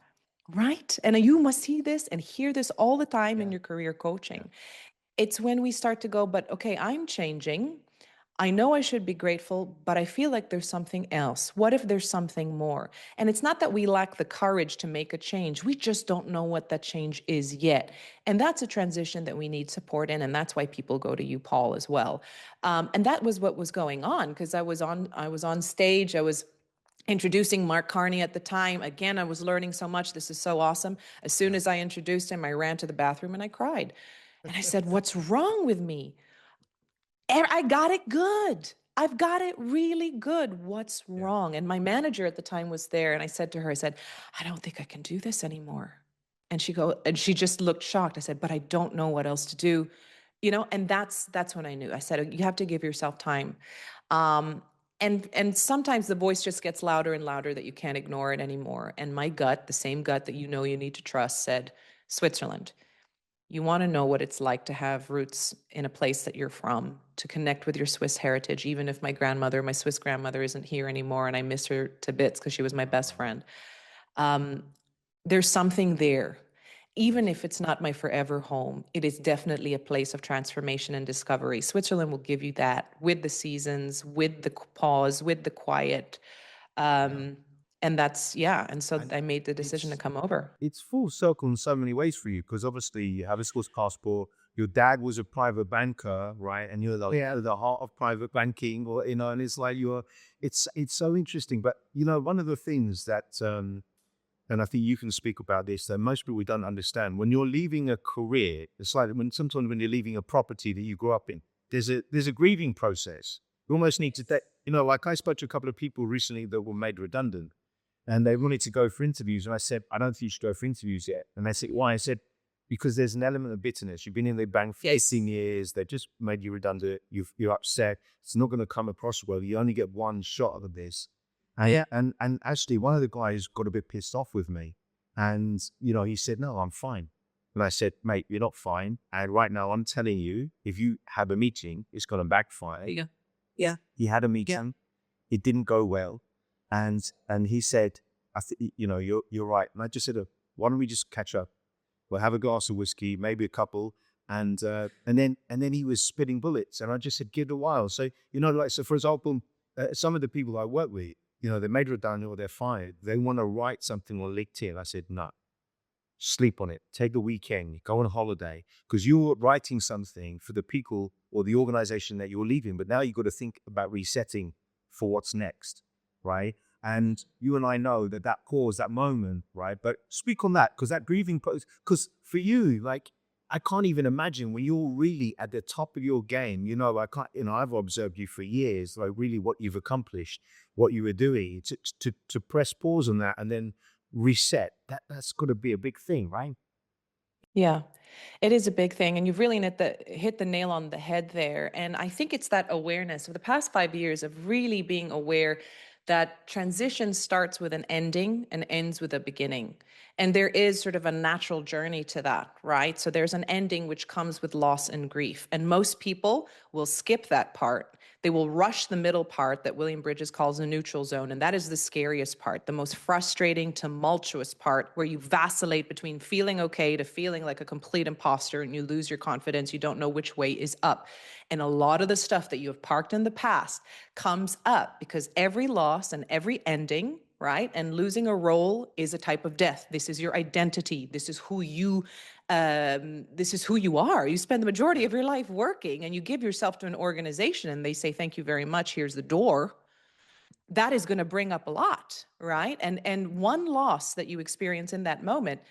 right? And you must see this and hear this all the time in your career coaching. It's when we start to go, but okay, I'm changing. I know I should be grateful, but I feel like there's something else. What if there's something more? And it's not that we lack the courage to make a change. We just don't know what that change is yet. And that's a transition that we need support in. And that's why people go to you, Paul, as well. And that was what was going on, because I was on stage. I was introducing Mark Carney at the time. Again, I was learning so much. This is so awesome. As soon as I introduced him, I ran to the bathroom and I cried. And I said, what's wrong with me? I got it good. I've got it really good. What's wrong? And my manager at the time was there. And I said to her, I don't think I can do this anymore. And she just looked shocked. I said, but I don't know what else to do. And that's when I knew. I said, you have to give yourself time. And sometimes the voice just gets louder and louder that you can't ignore it anymore. And my gut, the same gut that you need to trust, said, Switzerland. You want to know what it's like to have roots in a place that you're from, to connect with your Swiss heritage, even if my Swiss grandmother isn't here anymore and I miss her to bits because she was my best friend. There's something there. Even if it's not my forever home, it is definitely a place of transformation and discovery. Switzerland will give you that, with the seasons, with the pause, with the quiet. And that's, and so I made the decision to come over. It's full circle in so many ways for you, because obviously you have a Swiss passport. Your dad was a private banker, right? And you're like, the heart of private banking, or and it's like it's so interesting. But one of the things that, and I think you can speak about this, that most people don't understand, when you're leaving a career, it's like sometimes when you're leaving a property that you grew up in, there's a grieving process. You almost need to, like I spoke to a couple of people recently that were made redundant. And they wanted to go for interviews. And I said, I don't think you should go for interviews yet. And they said, why? I said, because there's an element of bitterness. You've been in the bank for 18 years. They just made you redundant. You're upset. It's not going to come across well. You only get one shot of this. And actually, one of the guys got a bit pissed off with me. And, he said, no, I'm fine. And I said, mate, you're not fine. And right now, I'm telling you, if you have a meeting, it's going to backfire. Yeah. He had a meeting. Yeah. It didn't go well. And he said, I think, you're right. And I just said, why don't we just catch up? We'll have a glass of whiskey, maybe a couple. And then he was spitting bullets. And I just said, give it a while. So, so for example, some of the people I work with, they're made redundant or they're fired. They want to write something on LinkedIn. I said, no, sleep on it. Take the weekend, go on holiday, because you're writing something for the people or the organization that you're leaving. But now you've got to think about resetting for what's next. Right. And you and I know that pause, that moment, right? But speak on that, because that grieving process, because for you, like, I can't even imagine when you're really at the top of your game, I've observed you for years, like really what you've accomplished, what you were doing, to press pause on that and then reset, that's got to be a big thing, right? Yeah, it is a big thing. And you've really hit the nail on the head there. And I think it's that awareness of the past 5 years of really being aware that transition starts with an ending and ends with a beginning. And there is sort of a natural journey to that, right? So there's an ending which comes with loss and grief. And most people will skip that part. They will rush the middle part that William Bridges calls the neutral zone. And that is the scariest part, the most frustrating, tumultuous part, where you vacillate between feeling okay to feeling like a complete imposter, and you lose your confidence. You don't know which way is up. And a lot of the stuff that you have parked in the past comes up because every loss and every ending, right? And losing a role is a type of death. This is your identity. This is who you are. You spend the majority of your life working, and you give yourself to an organization and they say, thank you very much, here's the door. That is going to bring up a lot, right? And one loss that you experience in that moment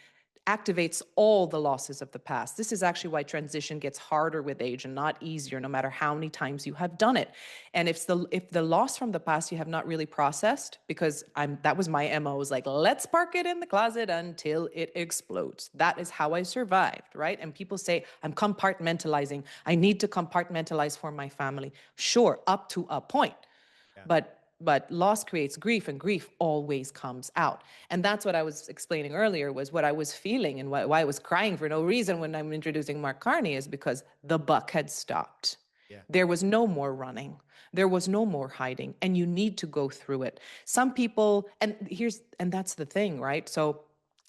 activates all the losses of the past. This is actually why transition gets harder with age and not easier, no matter how many times you have done it. And if the loss from the past you have not really processed, because that was my MO, was like, let's park it in the closet until it explodes. That is how I survived, right? And people say, I'm compartmentalizing. I need to compartmentalize for my family. Sure, up to a point. Yeah. But loss creates grief, and grief always comes out. And that's what I was explaining earlier, was what I was feeling and why I was crying for no reason when I'm introducing Mark Carney, is because the buck had stopped. Yeah. There was no more running. There was no more hiding, and you need to go through it. Some people, and that's the thing, right? So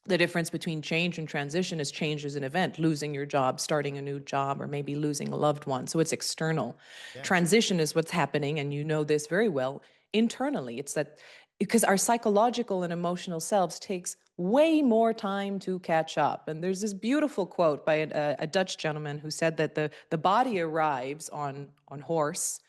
the difference between change and transition is change is an event, losing your job, starting a new job, or maybe losing a loved one. So it's external. Yeah. Transition is what's happening, and you know this very well, internally. It's that because our psychological and emotional selves takes way more time to catch up. And there's this beautiful quote by a Dutch gentleman who said that the body arrives on horse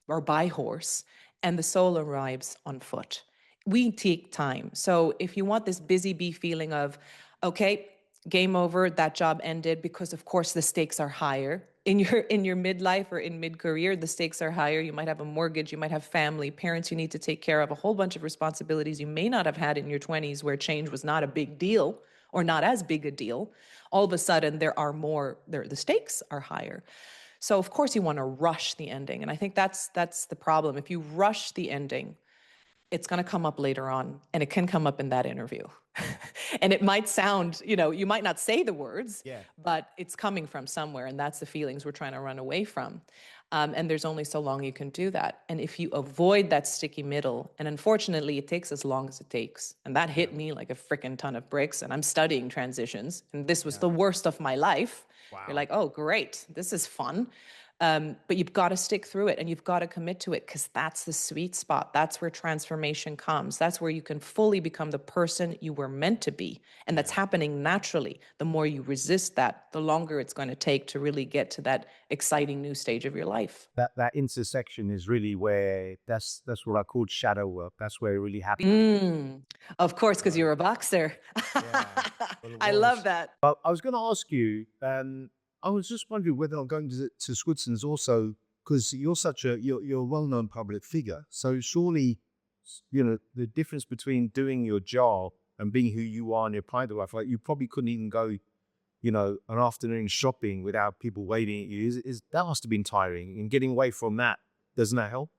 or by horse, and the soul arrives on foot. We take time. So if you want this busy bee feeling of, okay, game over, that job ended, because of course the stakes are higher. In your midlife or in mid-career, the stakes are higher. You might have a mortgage, you might have family, parents you need to take care of, a whole bunch of responsibilities you may not have had in your 20s, where change was not a big deal or not as big a deal. All of a sudden, the stakes are higher. So of course you want to rush the ending. And I think that's the problem. If you rush the ending, it's going to come up later on, and it can come up in that interview. And it might sound, you might not say the words, but it's coming from somewhere. And that's the feelings we're trying to run away from. And there's only so long you can do that. And if you avoid that sticky middle, and unfortunately it takes as long as it takes. And that hit me like a freaking ton of bricks. And I'm studying transitions, and this was the worst of my life. Wow. You're like, oh, great, this is fun. But you've got to stick through it, and you've got to commit to it, because that's the sweet spot. That's where transformation comes. That's where you can fully become the person you were meant to be. And that's happening naturally. The more you resist that, the longer it's going to take to really get to that exciting new stage of your life. That intersection is really where that's what I call shadow work. That's where it really happens. Of course, because you're a boxer. I love that. But I was going to ask you, I was just wondering whether I'm going to Switzerland also, because you're a well-known public figure. So surely, the difference between doing your job and being who you are in your private life, like you probably couldn't even go, an afternoon shopping without people waiting at you. That must have been tiring. And getting away from that, doesn't that help?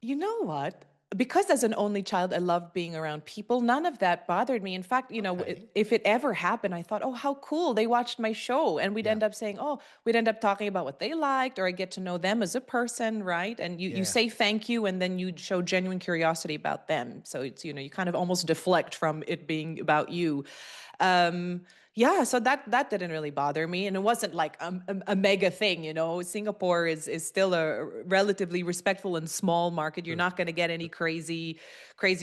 You know what? Because as an only child, I loved being around people. None of that bothered me. In fact, if it ever happened, I thought, oh, how cool. They watched my show. And we'd end up saying, we'd end up talking about what they liked, or I get to know them as a person, right? And you say thank you, and then you show genuine curiosity about them. So it's, you kind of almost deflect from it being about you. So that didn't really bother me. And it wasn't like a mega thing, Singapore is still a relatively respectful and small market. You're not going to get any crazy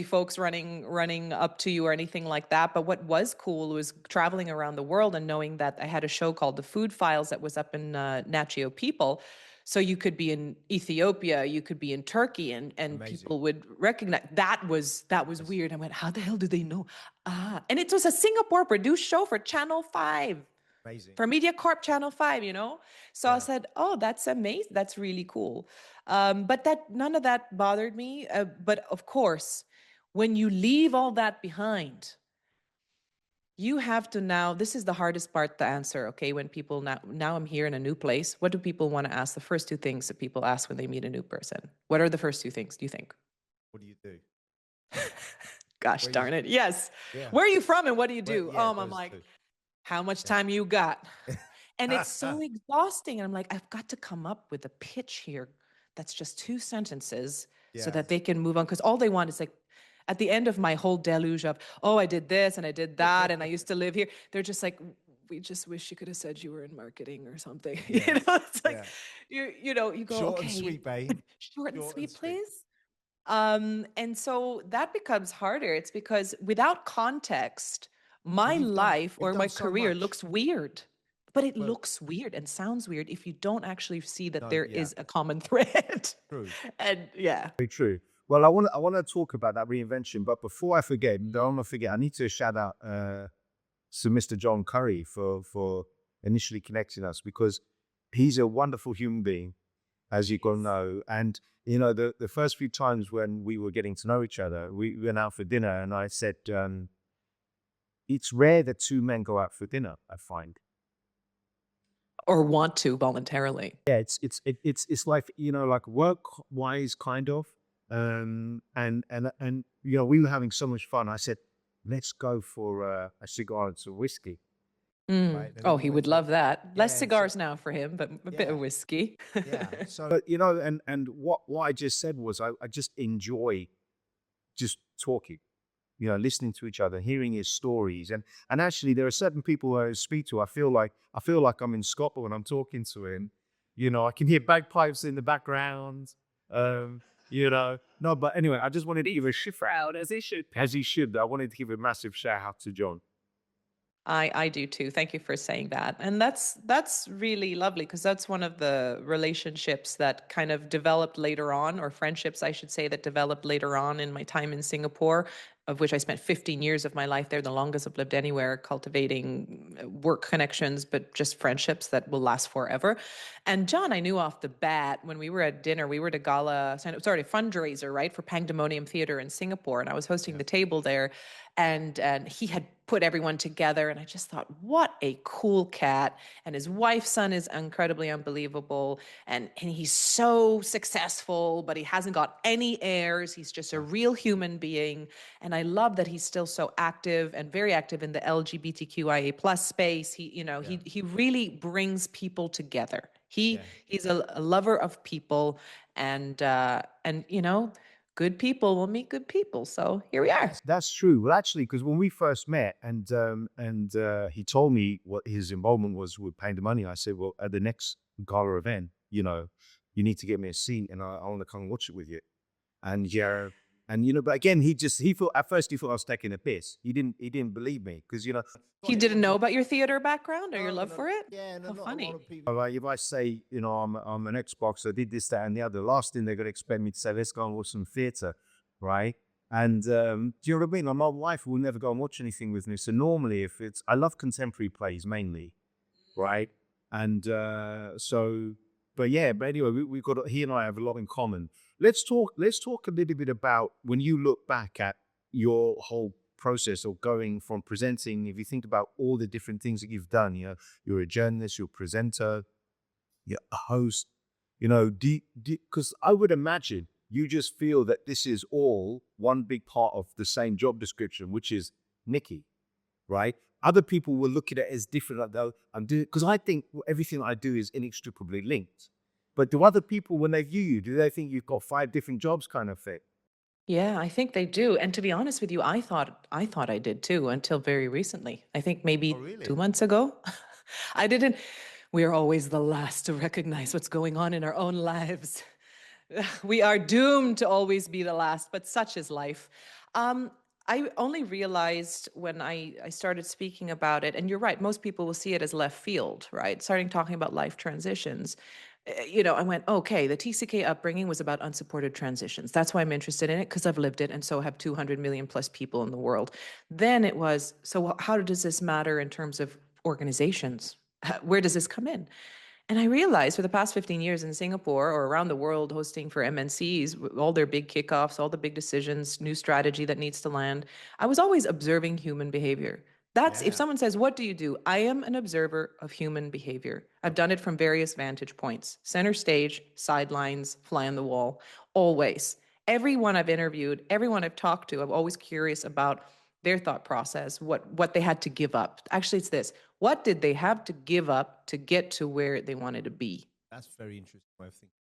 folks running up to you or anything like that. But what was cool was traveling around the world and knowing that I had a show called The Food Files that was up in Nat Geo People. So you could be in Ethiopia, you could be in Turkey, and people would recognize. That was weird. I went, how the hell do they know? And it was a Singapore produced show for Channel 5. Amazing. For MediaCorp Channel 5, So I said, oh, that's amazing. That's really cool. But none of that bothered me. But of course, when you leave all that behind, you have to now, this is the hardest part to answer, okay? When people now I'm here in a new place, what do people want to ask? The first two things that people ask when they meet a new person. What are the first two things, do you think? What do you do? Gosh Where darn you- it. Yes. Yeah. Where are you from and what do you do? Yeah, I'm those like, two. how much time you got? And it's so exhausting. And I'm like, I've got to come up with a pitch here that's just two sentences so that Yes. they can move on. Because all they want is like, at the end of my whole deluge of, oh, I did this and I did that and I used to live here, they're just like, we just wish you could have said you were in marketing or something. Yes. You know, it's like, Yeah. you go, Short okay, and sweet, babe. short and Short sweet, and sweet. please. And so that becomes harder. It's because without context, my you've done- life you've or done my so career much. looks weird. But it Well- looks weird and sounds weird if you don't actually see that No, there yeah. is a common thread. True. And yeah. Very true. Well, I want to talk about that reinvention, but before I forget, don't want to forget, I need to shout out to Mr. John Curry for initially connecting us, because he's a wonderful human being, as you can know. And you know, the first few times when we were getting to know each other, we went out for dinner, and I said, it's rare that two men go out for dinner, I find. Or want to voluntarily. Yeah, it's like, you know, like work wise kind of. And you know, we were having so much fun. I said, let's go for a cigar and some whiskey. Right. And Oh, then he we would went love that. Less Yeah, cigars now for him, but a bit of Yeah. whiskey. Yeah. So But you know, and what I just said was I just enjoy just talking, you know, listening to each other, hearing his stories. And actually there are certain people who I speak to, I feel like I'm in Scotland when I'm talking to him. You know, I can hear bagpipes in the background. You know. No, but anyway, I just wanted to give a shiver out as he should. As he should. I wanted to give a massive shout out to John. I do too. Thank you for saying that. And that's really lovely because that's one of the relationships that kind of developed later on, or friendships, I should say, that developed later on in my time in Singapore, of which I spent 15 years of my life there, the longest I've lived anywhere, cultivating work connections, but just friendships that will last forever. And John, I knew off the bat when we were at dinner, we were at a fundraiser, right, for Pandemonium Theater in Singapore. And I was hosting the table there, and he had put everyone together, and I just thought, what a cool cat. And his wife's son is incredibly unbelievable, and he's so successful, but he hasn't got any heirs. He's just a real human being. And I love that he's still so active and very active in the LGBTQIA plus space. He really brings people together. He's a lover of people, and you know, good people will meet good people. So here we are. That's true. Well, actually, because when we first met, and he told me what his involvement was with paying the money, I said, well, at the next gala event, you know, you need to get me a seat, and I want to come and watch it with you. And yeah, and you know, but again, he thought at first I was taking a piss. He didn't believe me, because you know, He didn't know about your theater background or your love for it? Yeah, no, How not funny. a lot of people. like if I say, you know, I'm an Xboxer, did this, that, and the other, last thing they're gonna expect me to say, let's go and watch some theater, right? And do you know what I mean? Like, my wife will never go and watch anything with me. So normally, I love contemporary plays mainly, right? And but anyway, he and I have a lot in common. Let's talk a little bit about when you look back at your whole process of going from presenting. If you think about all the different things that you've done, you know, you're a journalist, you're a presenter, you're a host, you know, because I would imagine you just feel that this is all one big part of the same job description, which is Nikki, right? Other people will look at it as different, like, though because I think everything I do is inextricably linked. But do other people, when they view you, do they think you've got 5 different jobs kind of thing? Yeah, I think they do. And to be honest with you, I thought I did too until very recently. I think maybe Oh, really? 2 months ago. I didn't. We're always the last to recognize what's going on in our own lives. We are doomed to always be the last, but such is life. I only realized when I started speaking about it, and you're right, most people will see it as left field, right? Starting talking about life transitions. You know, I went, okay, the TCK upbringing was about unsupported transitions. That's why I'm interested in it, because I've lived it, and so have 200 million plus people in the world. Then it was, so how does this matter in terms of organizations? Where does this come in? And I realized for the past 15 years in Singapore or around the world hosting for MNCs, all their big kickoffs, all the big decisions, new strategy that needs to land, I was always observing human behavior. That's if Yeah. someone says, "What do you do?" I am an observer of human behavior. I've done it from various vantage points: center stage, sidelines, fly on the wall, always. Everyone I've interviewed, everyone I've talked to, I'm always curious about their thought process, what they had to give up. Actually, it's this: what did they have to give up to get to where they wanted to be? That's very interesting way of thinking.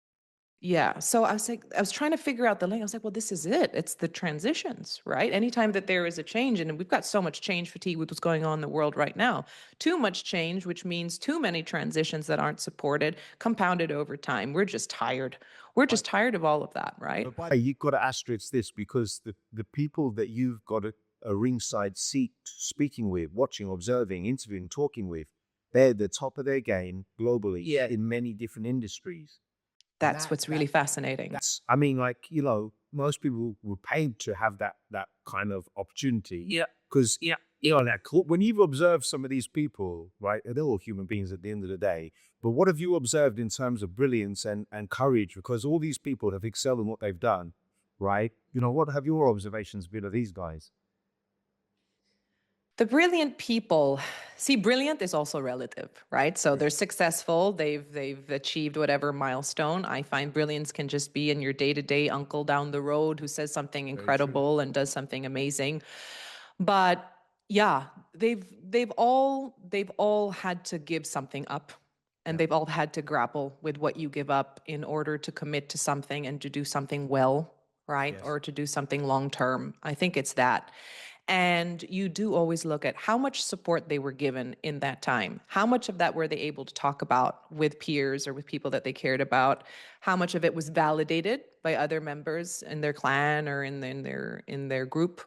Yeah. So I was like, I was trying to figure out the link. I was like, well, this is it. It's the transitions, right? Anytime that there is a change, and we've got so much change fatigue with what's going on in the world right now, too much change, which means too many transitions that aren't supported, compounded over time. We're just tired. We're just tired of all of that, right? But You've got to asterisk this because the people that you've got a ringside seat speaking with, watching, observing, interviewing, talking with, they're the top of their game globally in many different industries. That's what's really fascinating. I mean, like, you know, most people were paid to have that kind of opportunity. Yeah. Because, you know, when you've observed some of these people, right, they're all human beings at the end of the day. But what have you observed in terms of brilliance and courage? Because all these people have excelled in what they've done, right? You know, what have your observations been of these guys? The brilliant people, see, brilliant is also relative, right? So they're successful, they've achieved whatever milestone. I find brilliance can just be in your day-to-day uncle down the road who says something incredible and does something amazing. But yeah, they've all had to give something up. And they've all had to grapple with what you give up in order to commit to something and to do something well, right? Yes. Or to do something long term. I think it's that. And you do always look at how much support they were given in that time. How much of that were they able to talk about with peers or with people that they cared about? How much of it was validated by other members in their clan or in their group?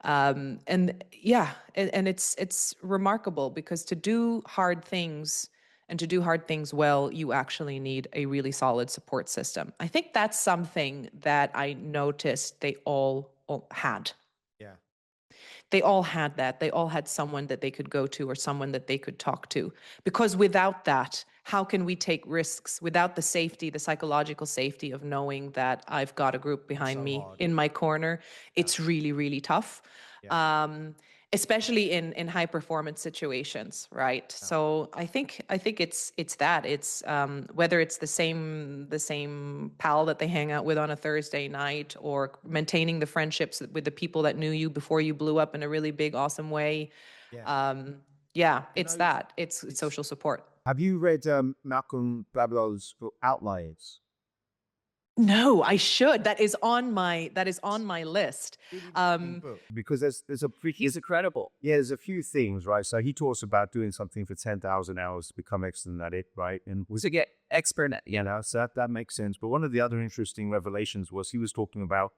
And yeah, and it's remarkable because to do hard things and to do hard things well, you actually need a really solid support system. I think that's something that I noticed they all had. yeah. They all had that. They all had someone that they could go to or someone that they could talk to. Because without that, how can we take risks without the safety, the psychological safety of knowing that I've got a group behind so me hard. in my corner? It's really, really tough. Especially in high performance situations, right? So I think it's that. It's whether it's the same pal that they hang out with on a Thursday night, or maintaining the friendships with the people that knew you before you blew up in a really big, awesome way. It's know, that. It's social support. Have you read Malcolm Gladwell's book Outliers? No, I should. That is on my list. Really interesting book. Because there's a pretty He's incredible. Yeah, there's a few things, right? So he talks about doing something for 10,000 hours to become excellent at it, right? And To get expert at, you know, so that makes sense. But one of the other interesting revelations was he was talking about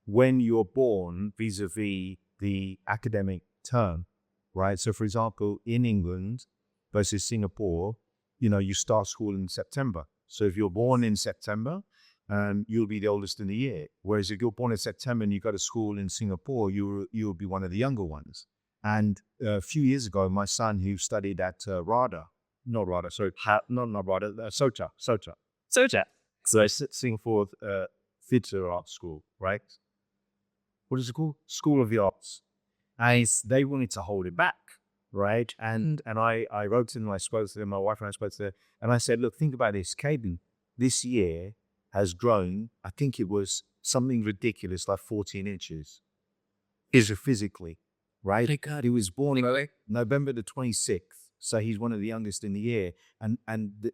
when you're born vis-a-vis the academic term, right? So for example, in England versus Singapore, you know, you start school in September. So if you're born in September, you'll be the oldest in the year. Whereas if you're born in September and you go to school in Singapore, you'll be one of the younger ones. And a few years ago, my son, who studied at SOTA. So Singapore Theatre Arts School, right? What is it called? School of the Arts. And they wanted to hold it back, right? And I wrote to them, I spoke to them, my wife and I spoke to them, and I said, look, think about this, Caden, this year has grown, I think it was something ridiculous, like 14 inches. Physically, right? Thank God. He was born in November the 26th. So he's one of the youngest in the year. And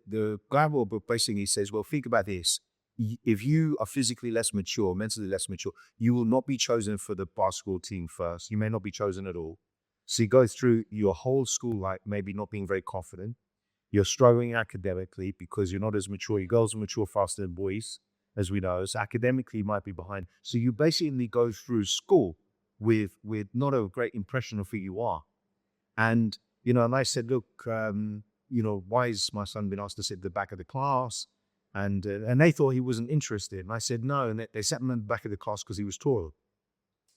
the Gladwell book basically says, well, think about this. If you are physically less mature, mentally less mature, you will not be chosen for the basketball team first. You may not be chosen at all. So you go through your whole school life, maybe not being very confident. You're struggling academically because you're not as mature. Your girls mature faster than boys, as we know. So academically, you might be behind. So you basically go through school with not a great impression of who you are. And, you know, and I said, look, you know, why is my son been asked to sit at the back of the class? And they thought he wasn't interested. And I said, no. And they sat him in the back of the class because he was tall,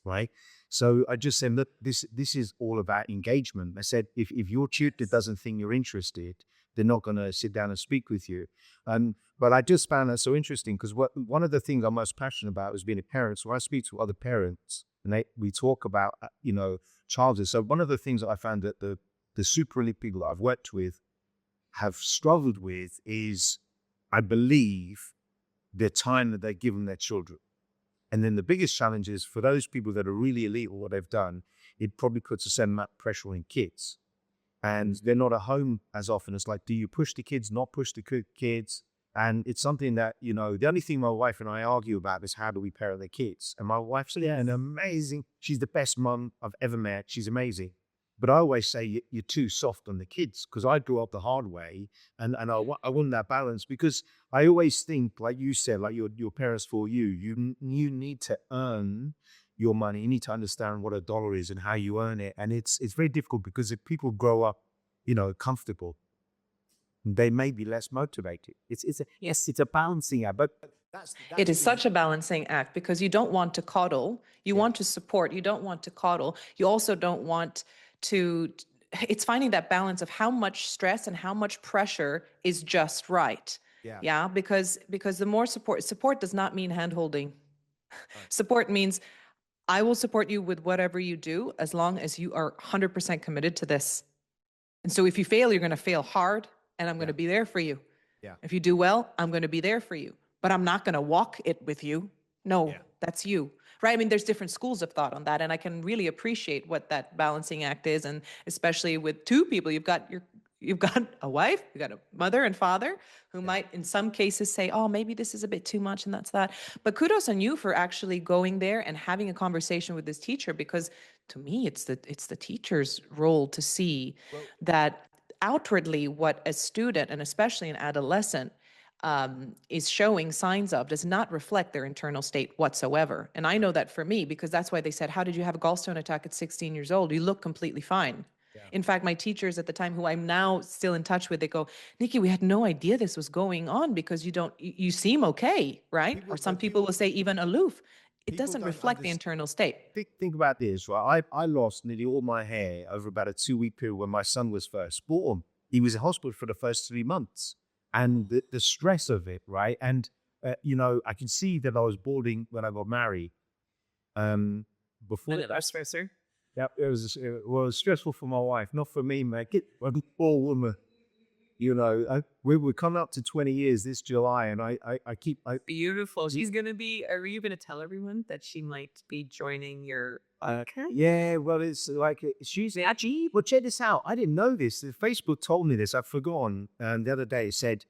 right? So I just said, look, this is all about engagement. I said, if your tutor doesn't think you're interested, they're not going to sit down and speak with you. But I just found that so interesting because one of the things I'm most passionate about is being a parent. So I speak to other parents and we talk about, childhood. So one of the things that I found that the Super Elite people that I've worked with have struggled with is, I believe, the time that they give them their children. And then the biggest challenge is for those people that are really elite or what they've done, it probably puts a certain amount of pressure on kids. And they're not at home as often. It's like, do you push the kids, not push the kids? And it's something that, the only thing my wife and I argue about is how do we parent the kids? And my wife's she's the best mum I've ever met. She's amazing. But I always say you're too soft on the kids because I grew up the hard way and I want that balance because I always think, like you said, like your parents for you, you need to earn your money. You need to understand what a dollar is and how you earn it. And it's very difficult because if people grow up, comfortable, they may be less motivated. It's a balancing act, but It is such a balancing act because you don't want to coddle. You want to support. You don't want to coddle. You also don't want to, it's finding that balance of how much stress and how much pressure is just right. Yeah. Because the more support does not mean hand-holding. Support means I will support you with whatever you do as long as you are 100% committed to this. And so if you fail, you're going to fail hard and I'm going to be there for you. Yeah. If you do well, I'm going to be there for you. But I'm not going to walk it with you. No, that's you. Right? I mean, there's different schools of thought on that. And I can really appreciate what that balancing act is. And especially with two people, you've got a wife, you've got a mother and father who might in some cases say, oh, maybe this is a bit too much and that's that. But kudos on you for actually going there and having a conversation with this teacher, because to me, it's the teacher's role to see that outwardly what a student and especially an adolescent is showing signs of does not reflect their internal state whatsoever. And I know that for me, because that's why they said, how did you have a gallstone attack at 16 years old? You look completely fine. Yeah. In fact, my teachers at the time, who I'm now still in touch with, they go, Nikki, we had no idea this was going on because you seem okay, right? Or some people will say even aloof. It doesn't reflect the internal state. Think about this, right? I lost nearly all my hair over about a 2-week period when my son was first born. He was in hospital for the first 3 months. And the stress of it, right? And, I can see that I was balding when I got married. Before that's stressor. Yeah, it was stressful for my wife, not for me, man. I'm a poor woman. We're coming up to 20 years this July, and I keep... Beautiful. She's going to be... Are you going to tell everyone that she might be joining your... Yeah, well, it's like... She's... Well, check this out. I didn't know this. Facebook told me this. I've forgotten. And the other day it said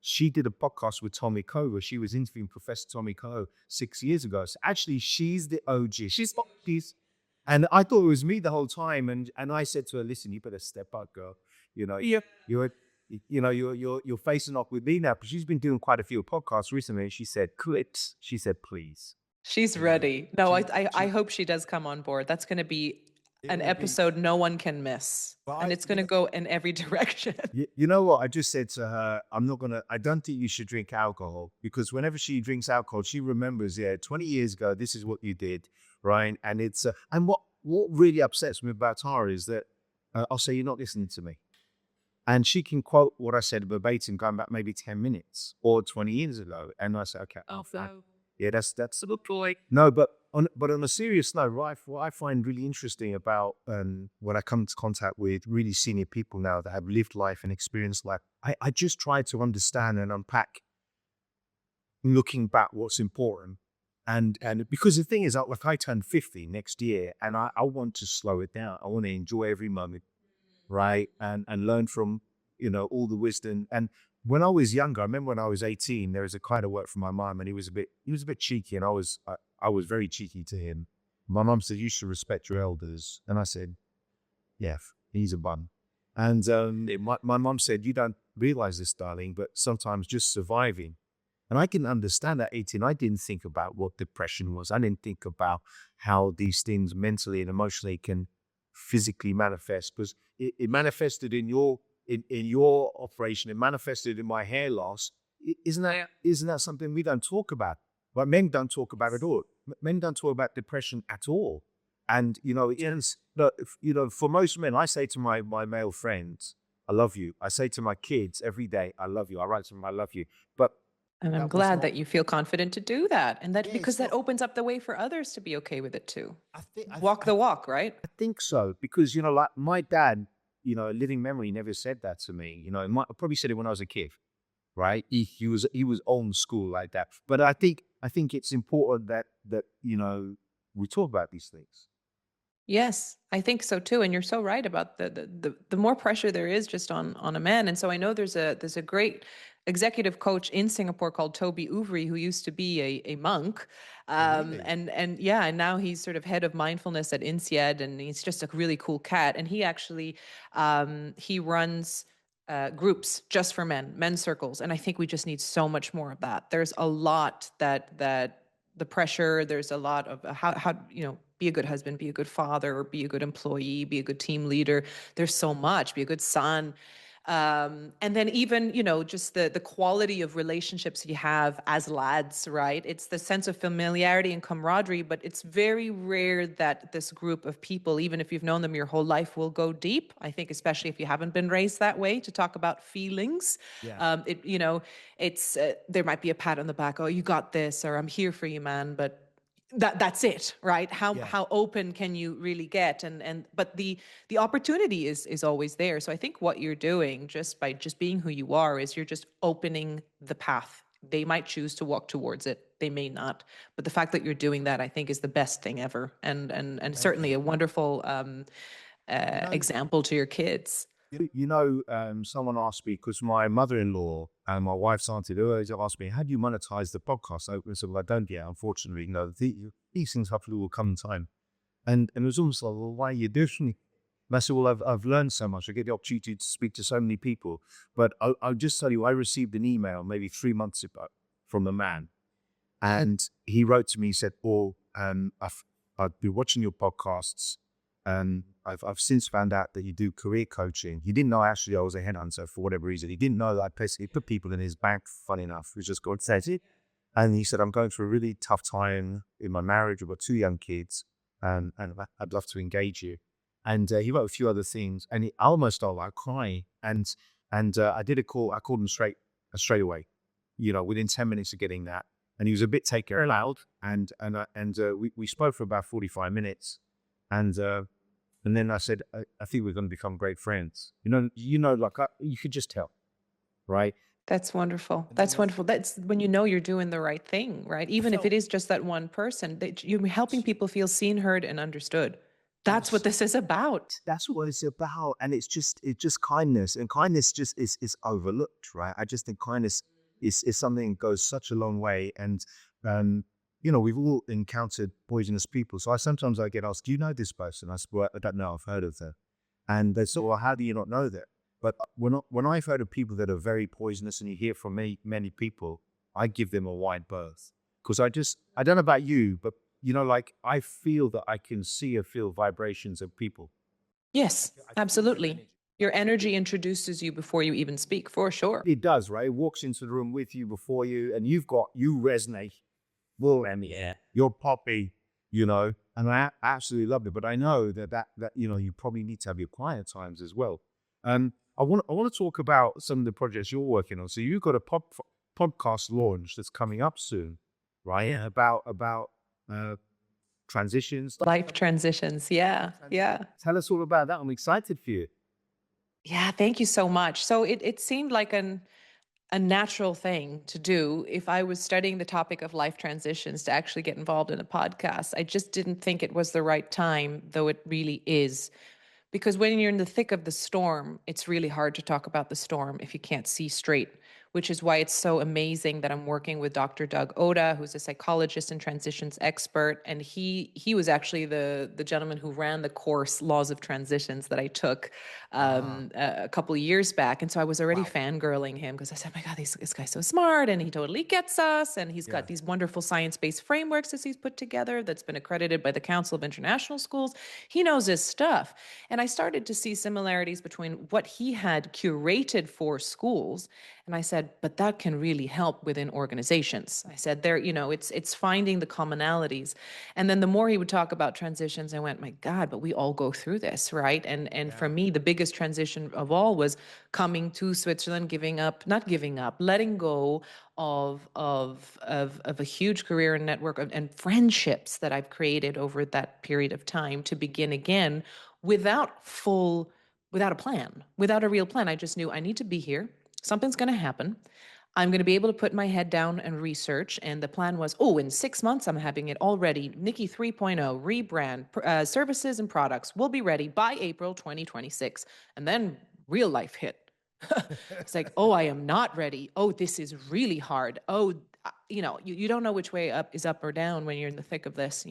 she did a podcast with Tommy Coe, where she was interviewing Professor Tommy Coe 6 years ago. So actually, she's the OG. She's... And I thought it was me the whole time. And I said to her, listen, you better step up, girl. You're facing off with me now. But she's been doing quite a few podcasts recently. And she said, quit. She said, please. She's ready. No, I hope she does come on board. That's going to be an episode no one can miss. And it's going to go in every direction. You know what? I just said to her, I don't think you should drink alcohol, because whenever she drinks alcohol, she remembers, 20 years ago, this is what you did, right? And it's, and what really upsets me about Tara is that I'll say, you're not listening to me. And she can quote what I said verbatim going back maybe 10 minutes or 20 years ago. And I say, okay. Yeah, that's a good point. No, but on a serious note, what I find really interesting about when I come into contact with really senior people now that have lived life and experienced life, I just try to understand and unpack, looking back, what's important. And because the thing is, like, I turn 50 next year, and I want to slow it down. I want to enjoy every moment, right? And learn from, all the wisdom. And when I was younger, I remember when I was 18, there was a kind of work from my mum, and he was a bit cheeky, and I was very cheeky to him. My mum said, you should respect your elders. And I said, yeah, he's a bum. And my mum said, you don't realize this, darling, but sometimes just surviving. And I can understand at 18, I didn't think about what depression was. I didn't think about how these things mentally and emotionally can physically manifest, because it manifested in your operation. It manifested in my hair loss. Isn't that something we don't talk about? But men don't talk about it at all. Men don't talk about depression at all. And, for most men, I say to my male friends, I love you. I say to my kids every day, I love you. I write to them, I love you. But And I'm that was glad not, that you feel confident to do that. And that Yeah, because it's that not. opens up the way for others to be okay with it too. I think. Walk the walk, right? I think so, because, like my dad, living memory never said that to me. I probably said it when I was a kid, right? He was old school like that. But I think it's important that we talk about these things. Yes, I think so too. And you're so right about the more pressure there is just on a man. And so I know there's a great executive coach in Singapore called Toby Uvry, who used to be a monk. Really? And yeah, and now he's sort of head of mindfulness at INSEAD, and he's just a really cool cat. And he actually he runs groups just for men, men's circles. And I think we just need so much more of that. There's a lot that the pressure, there's a lot of how be a good husband, be a good father, or be a good employee, be a good team leader. There's so much, be a good son. And then even, just the quality of relationships you have as lads, right? It's the sense of familiarity and camaraderie, but it's very rare that this group of people, even if you've known them your whole life, will go deep. I think, especially if you haven't been raised that way, to talk about feelings. Yeah. It's there might be a pat on the back. Oh, you got this, or I'm here for you, man. But that's it, right? How open can you really get? But the opportunity is always there. So I think what you're doing, just by just being who you are, is you're just opening the path. They might choose to walk towards it, they may not, but the fact that you're doing that, I think, is the best thing ever, and certainly a wonderful example to your kids. Someone asked me, because my mother-in-law and my wife's auntie, they always asked me, how do you monetize the podcast? I said, well, I don't yet, unfortunately. These things hopefully will come in time. And it was almost like, well, why are you doing it? And I said, well, I've learned so much. I get the opportunity to speak to so many people. But I'll just tell you, I received an email maybe 3 months ago from a man. And he wrote to me, he said, I've been watching your podcasts. I've since found out that you do career coaching. He didn't know actually I was a headhunter for whatever reason. He didn't know that I basically put people in his bank, funny enough, who just God says it. And he said, I'm going through a really tough time in my marriage. I've got 2 young kids, and I'd love to engage you. And he wrote a few other things, and I almost started like crying. And I did a call. I called him straight away, within 10 minutes of getting that. And he was a bit taken loud, and we spoke for about 45 minutes. And then I said, I think we're going to become great friends. You could just tell, right? That's wonderful. That's wonderful. That's when you're doing the right thing, right? Even if it is just that one person, that you're helping people feel seen, heard, and understood. That's what this is about. That's what it's about. And it's just kindness. And kindness just is overlooked, right? I just think kindness is something that goes such a long way. And, we've all encountered poisonous people. So sometimes I get asked, do you know this person? I said, well, I don't know. I've heard of them. And they say, well, how do you not know that? But when I've heard of people that are very poisonous, and you hear from many people, I give them a wide berth. Because I don't know about you, but, I feel that I can see or feel vibrations of people. Yes, absolutely. Your energy introduces you before you even speak, for sure. It does, right? It walks into the room with you, before you, and you resonate. Well, yeah, you're poppy, and I absolutely love it. But I know that you probably need to have your quiet times as well. I want to talk about some of the projects you're working on. So you've got a podcast launch that's coming up soon, right? Yeah. About transitions, life transitions. Yeah. Tell us all about that. I'm excited for you. Yeah, thank you so much. So it seemed like a natural thing to do if I was studying the topic of life transitions, to actually get involved in a podcast. I just didn't think it was the right time, though it really is. Because when you're in the thick of the storm, it's really hard to talk about the storm if you can't see straight, which is why it's so amazing that I'm working with Dr. Doug Oda, who's a psychologist and transitions expert. And he was actually the gentleman who ran the course Laws of Transitions that I took a couple of years back. And so I was already fangirling him, because I said, my God, this guy's so smart, and he totally gets us. And he's got these wonderful science-based frameworks that he's put together that's been accredited by the Council of International Schools. He knows his stuff. And I started to see similarities between what he had curated for schools And I said, but that can really help within organizations. I said, it's finding the commonalities. And then the more he would talk about transitions, I went, my God, but we all go through this, right? And for me, the biggest transition of all was coming to Switzerland, not giving up, letting go of a huge career and network and friendships that I've created over that period of time to begin again without a plan, without a real plan. I just knew I need to be here. Something's going to happen. I'm going to be able to put my head down and research. And the plan was, in 6 months, I'm having it all ready. Nikki 3.0, rebrand, services and products will be ready by April 2026. And then real life hit. It's like, I am not ready. This is really hard. You don't know which way up is up or down when you're in the thick of this.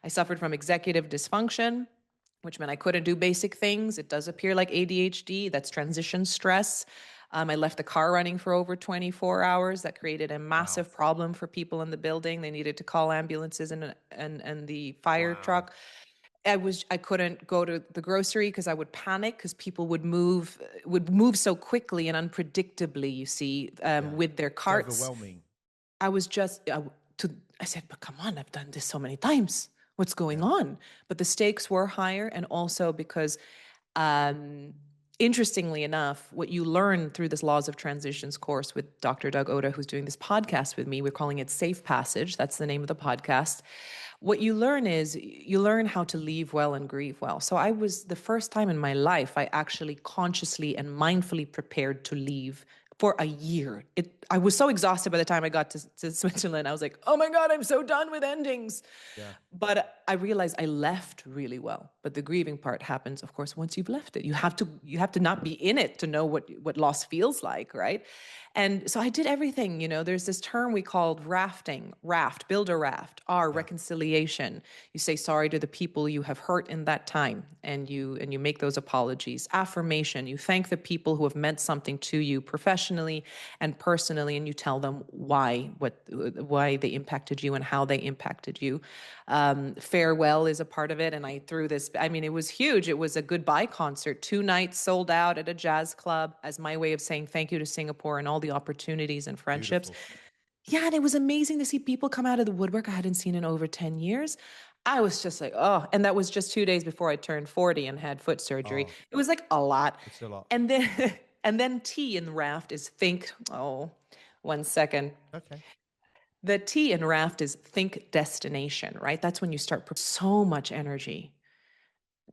I suffered from executive dysfunction, which meant I couldn't do basic things. It does appear like ADHD. That's transition stress. I left the car running for over 24 hours. That created a massive problem for people in the building. They needed to call ambulances and the fire truck. I couldn't go to the grocery because I would panic because people would move so quickly and unpredictably, you see, with their carts. It's overwhelming. I was just, I said, but come on, I've done this so many times. What's going on? But the stakes were higher. And also because, interestingly enough, what you learn through this Laws of Transitions course with Dr. Doug Oda, who's doing this podcast with me, we're calling it Safe Passage. That's the name of the podcast. What you learn is you learn how to leave well and grieve well. So I was the first time in my life, I actually consciously and mindfully prepared to leave for a year. I was so exhausted by the time I got to Switzerland. I was like, oh my God, I'm so done with endings. Yeah. But I realized I left really well. But the grieving part happens, of course, once you've left it. You have to not be in it to know what loss feels like, right? And so I did everything. There's this term we called build a raft, reconciliation. You say sorry to the people you have hurt in that time, and you make those apologies. Affirmation, you thank the people who have meant something to you professionally and personally, and you tell them why they impacted you and how they impacted you. Farewell is a part of it, and I threw this. It was huge. It was a goodbye concert, 2 nights sold out at a jazz club as my way of saying thank you to Singapore and all the opportunities and friendships. Beautiful. Yeah, and it was amazing to see people come out of the woodwork I hadn't seen in over 10 years. I was just like, and that was just 2 days before I turned 40 and had foot surgery. It was like a lot. It's a lot. And then T in the raft is think. 1 second. Okay. The T in raft is think destination, right? That's when you start so much energy,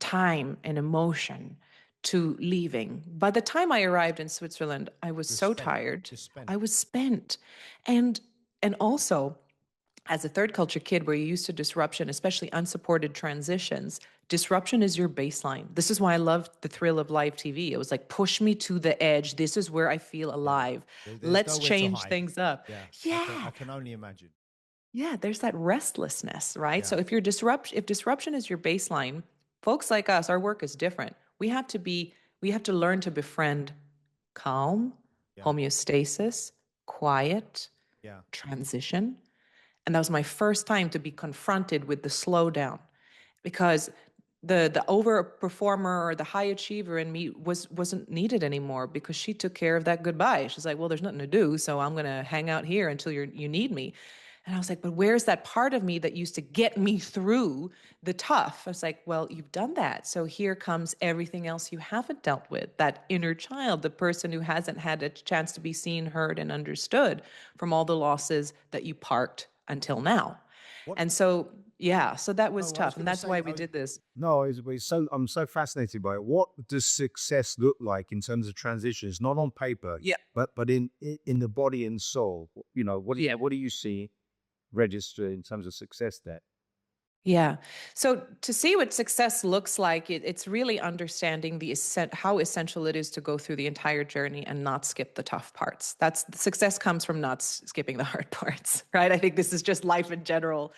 time, and emotion to leaving. By the time I arrived in Switzerland, I was tired. I was spent. And also, as a third culture kid where you're used to disruption, especially unsupported transitions, disruption is your baseline. This is why I loved the thrill of live TV. It was like, push me to the edge. This is where I feel alive. Let's change things up. Yeah. I can only imagine. Yeah, there's that restlessness, right? Yeah. So if disruption is your baseline, folks like us, our work is different. We have to learn to befriend calm, homeostasis, quiet, transition. And that was my first time to be confronted with the slowdown, because the overperformer or the high achiever in me wasn't needed anymore, because she took care of that goodbye. She's like, well, there's nothing to do, so I'm going to hang out here until you need me. And I was like, but where's that part of me that used to get me through the tough? I was like, well, you've done that. So here comes everything else you haven't dealt with. That inner child, the person who hasn't had a chance to be seen, heard, and understood from all the losses that you parked until now. And so, so that was tough. And that's why we did this. No, I'm so fascinated by it. What does success look like in terms of transitions? Not on paper, but in the body and soul. What do you see register in terms of success there? Yeah. So to see what success looks like, it's really understanding how essential it is to go through the entire journey and not skip the tough parts. Success comes from not skipping the hard parts, right? I think this is just life in general.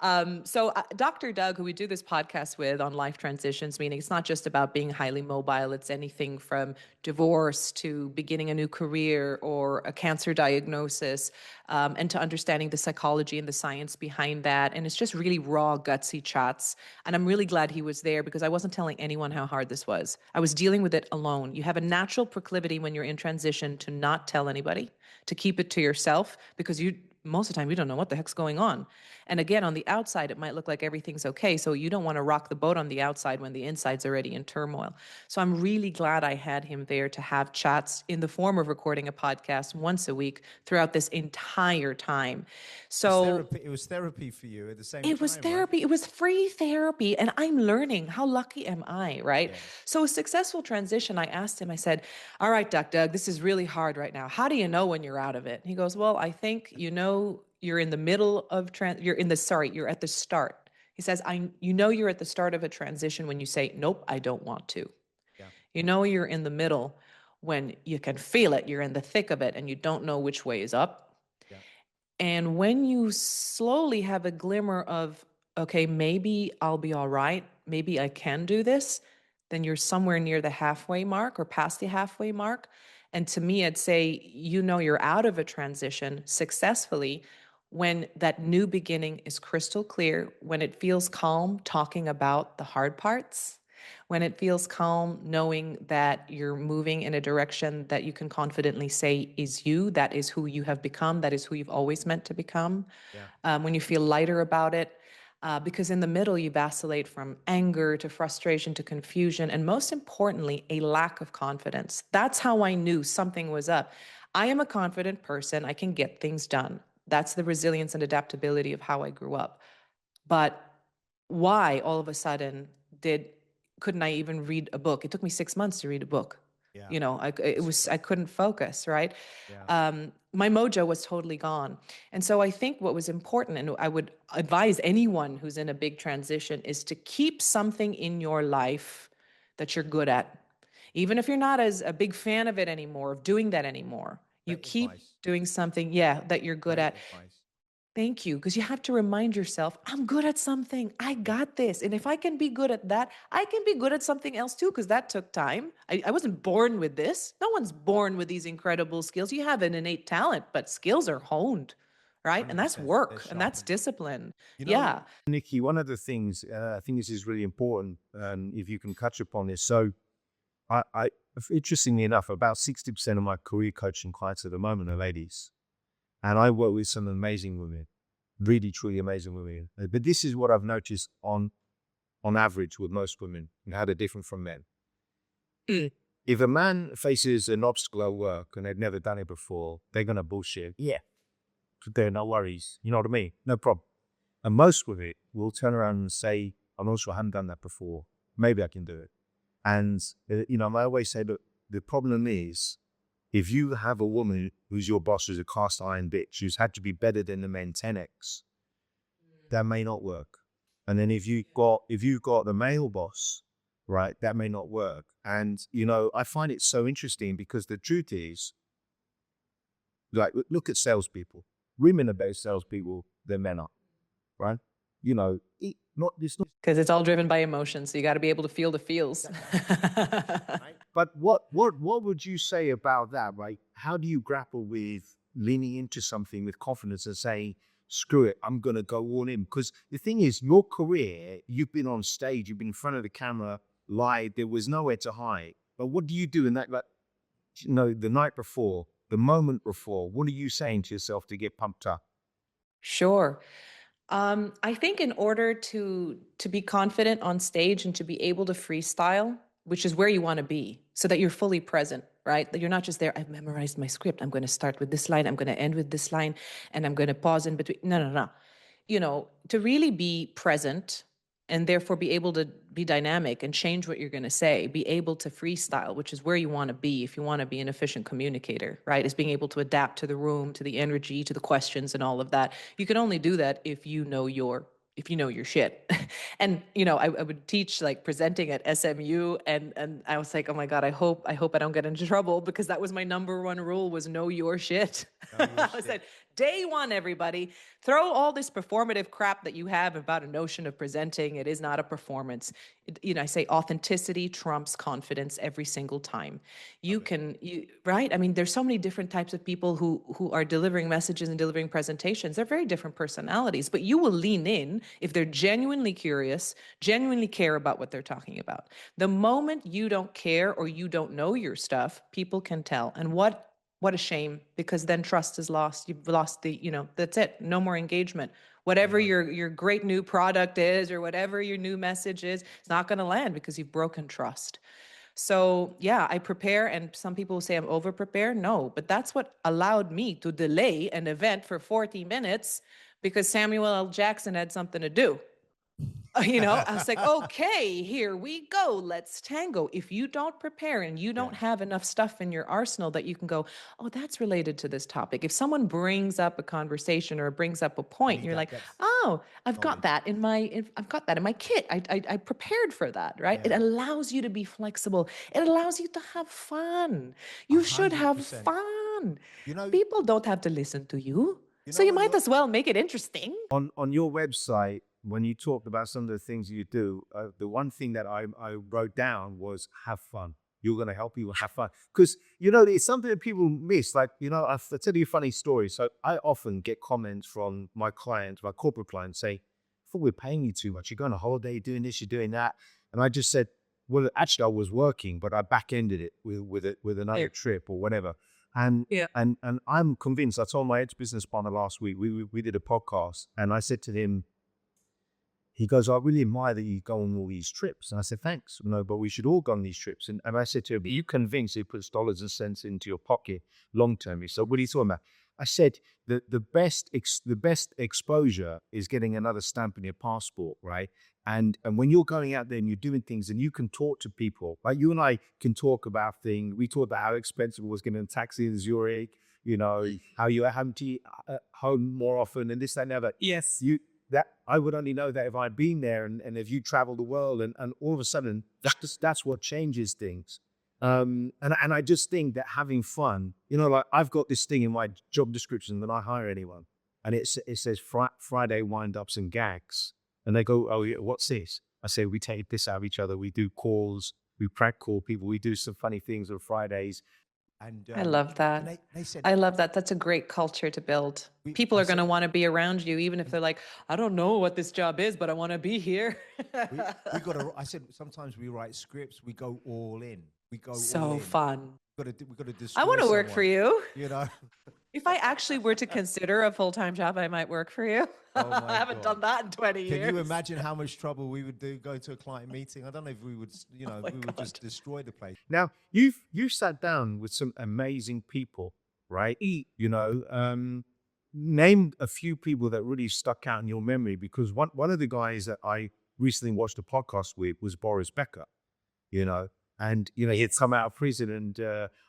Dr. Doug, who we do this podcast with on life transitions, meaning it's not just about being highly mobile, it's anything from divorce to beginning a new career or a cancer diagnosis, and to understanding the psychology and the science behind that. And it's just really raw, gutsy chats. And I'm really glad he was there because I wasn't telling anyone how hard this was. I was dealing with it alone. You have a natural proclivity when you're in transition to not tell anybody, to keep it to yourself, because most of the time you don't know what the heck's going on. And again, on the outside, it might look like everything's okay. So you don't want to rock the boat on the outside when the inside's already in turmoil. So I'm really glad I had him there to have chats in the form of recording a podcast once a week throughout this entire time. So it was therapy for you at the same it time, was right? therapy. It was free therapy. And I'm learning. How lucky am I, right? Yes. So a successful transition, I asked him, I said, all right, Doug, this is really hard right now. How do you know when you're out of it? He goes, well, I think you're in the middle of you're at the start. He says, you're at the start of a transition when you say, nope, I don't want to. Yeah. You're in the middle when you can feel it. You're in the thick of it and you don't know which way is up. Yeah. And when you slowly have a glimmer of, okay, maybe I'll be all right, maybe I can do this, then you're somewhere near the halfway mark or past the halfway mark. And to me, I'd say, you're out of a transition successfully when that new beginning is crystal clear, when it feels calm talking about the hard parts, when it feels calm knowing that you're moving in a direction that you can confidently say is you, that is who you have become, that is who you've always meant to become. Yeah. When you feel lighter about it, because in the middle you vacillate from anger to frustration to confusion, and most importantly, a lack of confidence. That's how I knew something was up. I am a confident person. I can get things done. That's the resilience and adaptability of how I grew up. But why all of a sudden couldn't I even read a book? It took me 6 months to read a book. Yeah. I couldn't focus, right? Yeah. My mojo was totally gone. And so I think what was important, and I would advise anyone who's in a big transition, is to keep something in your life that you're good at. Even if you're not as a big fan of it anymore, of doing that anymore, you Great keep advice. doing something, that you're good Great at. advice. Thank you. Because you have to remind yourself, I'm good at something. I got this. And if I can be good at that, I can be good at something else too, because that took time. I wasn't born with this. No one's born with these incredible skills. You have an innate talent, but skills are honed, right? And that's 100%. They're work and that's sharpened. discipline. You know, Yeah. Nikki, one of the things I think this is really important, if you can touch upon this. So, I interestingly enough, about 60% of my career coaching clients at the moment are ladies, and I work with some amazing women, really truly amazing women. But this is what I've noticed on average with most women and how they're different from men. If a man faces an obstacle at work and they've never done it before, they're gonna bullshit. Yeah, there, no worries. You know what I mean? No problem. And most of it will turn around and say, I'm not sure, I haven't done that before. Maybe I can do it. And, I always say, look, the problem is, if you have a woman who's your boss, who's a cast iron bitch, who's had to be better than the men 10x, that may not work. And then if you've got the male boss, right, that may not work. And, I find it so interesting because the truth is, like, look at salespeople. Women are better salespeople than men are, right? It's not. Because it's all driven by emotion. So you got to be able to feel the feels. Right? But what would you say about that, right? How do you grapple with leaning into something with confidence and saying, screw it, I'm going to go all in? Because the thing is, your career, you've been on stage, you've been in front of the camera, live, there was nowhere to hide. But what do you do in that, the night before, the moment before? What are you saying to yourself to get pumped up? Sure. I think in order to be confident on stage and to be able to freestyle, which is where you want to be, so that you're fully present, right? That you're not just there, I've memorized my script. I'm going to start with this line, I'm going to end with this line, and I'm going to pause in between. No. To really be present and therefore be able to be dynamic and change what you're going to say, be able to freestyle, which is where you want to be if you want to be an efficient communicator, right? Is being able to adapt to the room, to the energy, to the questions and all of that. You can only do that if you know your shit. And, I would teach like presenting at SMU and I was like, oh my God, I hope I don't get into trouble, because that was my number one rule, was know your shit. I said, Day one, everybody. Throw all this performative crap that you have about a notion of presenting. It is not a performance. I say authenticity trumps confidence every single time. Right? I mean, there's so many different types of people who are delivering messages and delivering presentations. They're very different personalities, but you will lean in if they're genuinely curious, genuinely care about what they're talking about. The moment you don't care or you don't know your stuff, people can tell. And what a shame, because then trust is lost. You've lost that's it. No more engagement. Whatever your great new product is or whatever your new message is, it's not going to land because you've broken trust. So yeah, I prepare, and some people will say I'm over prepared. No, but that's what allowed me to delay an event for 40 minutes because Samuel L. Jackson had something to do. I was like, okay, here we go. Let's tango. If you don't prepare and you don't have enough stuff in your arsenal that you can go, oh, that's related to this topic. If someone brings up a conversation or brings up a point, you're like, oh, I've got that in my kit. I prepared for that, right? Yeah. It allows you to be flexible. It allows you to have fun. You should have 100%. fun. You know, People don't have to listen to you. So know you a might lot- as well make it interesting. On your website, when you talked about some of the things you do, the one thing that I wrote down was have fun. You're going to help people have fun. Because, it's something that people miss. Like, I'll tell you a funny story. So I often get comments from my clients, my corporate clients say, I thought we're paying you too much. You're going on holiday, you're doing this, you're doing that. And I just said, well, actually I was working, but I back-ended it with another trip or whatever. And I'm convinced. I told my ex-business partner last week, we did a podcast, and I said to him, he goes, I really admire that you go on all these trips. And I said, thanks. No, but we should all go on these trips. And I said to him, are you convinced it puts dollars and cents into your pocket long term? He said, what are you talking about? I said, the best exposure is getting another stamp in your passport, right? And when you're going out there and you're doing things and you can talk to people, like you and I can talk about things. We talked about how expensive it was getting a taxi in Zurich, how you have to eat home more often and this, that, and the other. Yes. That I would only know that if I'd been there and if you travel the world and all of a sudden that's what changes things. And I just think that having fun, like I've got this thing in my job description when I hire anyone, and it says Friday wind-ups and gags, and they go, oh yeah, what's this? I say, we take this out of each other. We do calls, we prank call people, we do some funny things on Fridays. And I love that. and they said, I love that. That's a great culture to build. People are going to want to be around you, even if they're like, I don't know what this job is, but I want to be here. we got to. I said sometimes we write scripts. We go all in. We go all So in. fun. We got to destroy I want to work someone, for you. If I actually were to consider a full-time job, I might work for you. Oh my I haven't God. done that in 20 years. Can you imagine how much trouble we would do go to a client meeting? I don't know if we would, we would just destroy the place. Now you've sat down with some amazing people, right? Name a few people that really stuck out in your memory, because one of the guys that I recently watched a podcast with was Boris Becker, and he had come out of prison, and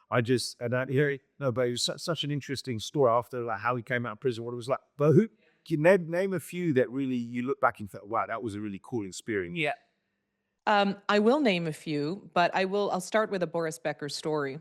but it was such an interesting story after, like, how he came out of prison, what it was like. But who can you name a few that really you look back and thought, wow, that was a really cool experience? Yeah. I will name a few, but I'll start with a Boris Becker story.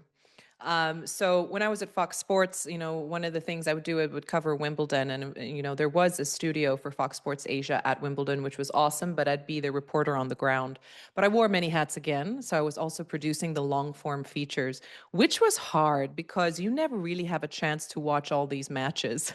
So when I was at Fox Sports, one of the things I would cover Wimbledon, and, there was a studio for Fox Sports Asia at Wimbledon, which was awesome, but I'd be the reporter on the ground. But I wore many hats again. So I was also producing the long form features, which was hard because you never really have a chance to watch all these matches.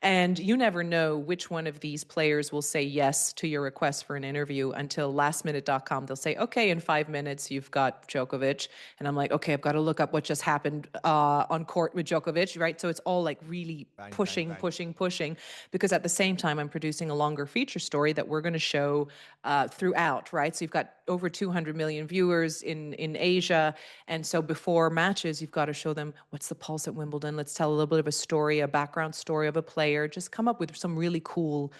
And you never know which one of these players will say yes to your request for an interview until lastminute.com. They'll say, okay, in 5 minutes, you've got Djokovic. And I'm like, okay, I've got to look up what just happened on court with Djokovic, right? So it's all like really pushing, because at the same time, I'm producing a longer feature story that we're going to show throughout, right? So you've got over 200 million viewers in Asia. And so before matches, you've got to show them what's the pulse at Wimbledon. Let's tell a little bit of a story, a background story of a player, just come up with some really cool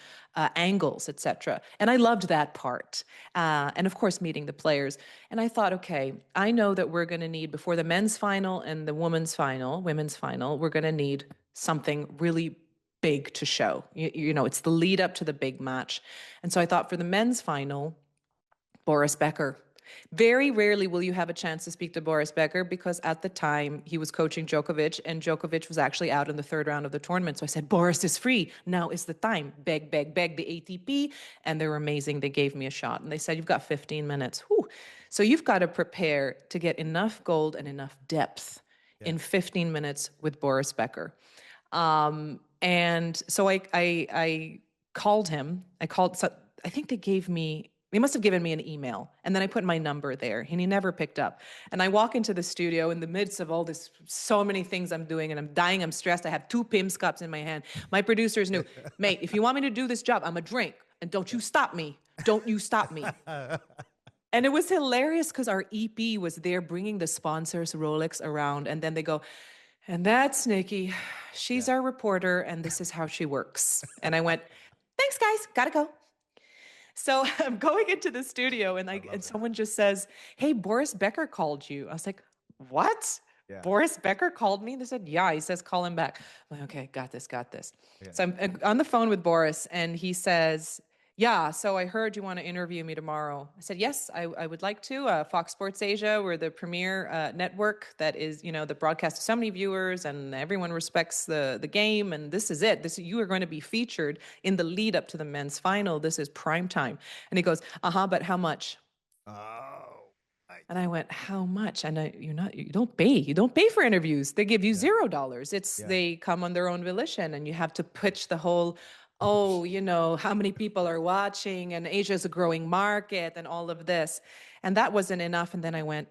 angles, etc. And I loved that part. And of course, meeting the players. And I thought, okay, I know that we're going to need, before the men's final and the women's final, we're going to need something really big to show. It's the lead up to the big match. And so I thought, for the men's final, Boris Becker. Very rarely will you have a chance to speak to Boris Becker because at the time he was coaching Djokovic and Djokovic was actually out in the third round of the tournament. So I said, Boris is free. Now is the time. Beg, beg, beg the ATP. And they were amazing. They gave me a shot and they said, you've got 15 minutes. Whew. So you've got to prepare to get enough gold and enough depth in 15 minutes with Boris Becker. And so I called him. I think they must have given me an email, and then I put my number there and he never picked up. And I walk into the studio in the midst of all this, so many things I'm doing and I'm dying, I'm stressed. I have 2 Pimm's cups in my hand. My producers knew, mate, if you want me to do this job, I'm a drink and don't you stop me. Don't you stop me. And it was hilarious because our EP was there bringing the sponsors Rolex around. And then they go, and that's Nikki. She's our reporter and this is how she works. And I went, thanks guys, gotta go. So I'm going into the studio and someone just says, hey, Boris Becker called you. I was like, what? Yeah. Boris Becker called me? They said, yeah, he says, call him back. I'm like, okay, got this. Yeah. So I'm on the phone with Boris and he says, yeah, so I heard you want to interview me tomorrow. I said, yes, I would like to. Fox Sports Asia, we're the premier network that is, the broadcast to so many viewers and everyone respects the game. And this is it. You are going to be featured in the lead up to the men's final. This is prime time. And he goes, but how much? And I went, how much? And you don't pay for interviews. They give you $0. They come on their own volition and you have to pitch the whole, how many people are watching and Asia is a growing market and all of this. And that wasn't enough. And then I went,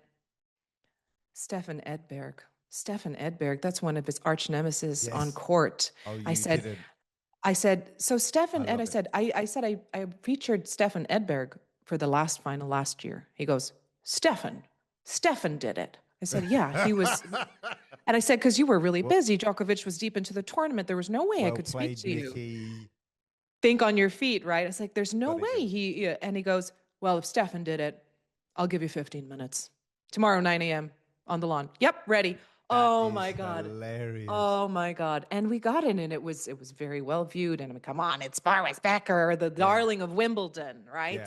Stefan Edberg, that's one of his arch nemesis on court. I said, so Stefan Ed, I featured Stefan Edberg for the last final last year. He goes, Stefan did it. I said, yeah, he was. And I said, because you were really busy. Djokovic was deep into the tournament. There was no way I could speak to you. Think on your feet, right? I was like, there's no way and he goes, well, if Stefan did it, I'll give you 15 minutes. Tomorrow, 9 a.m. on the lawn. Yep, ready. Oh my God. Hilarious. Oh my God. And we got in and it was very well viewed. And I mean, come on, it's Boris Becker, the darling of Wimbledon, right? Yeah.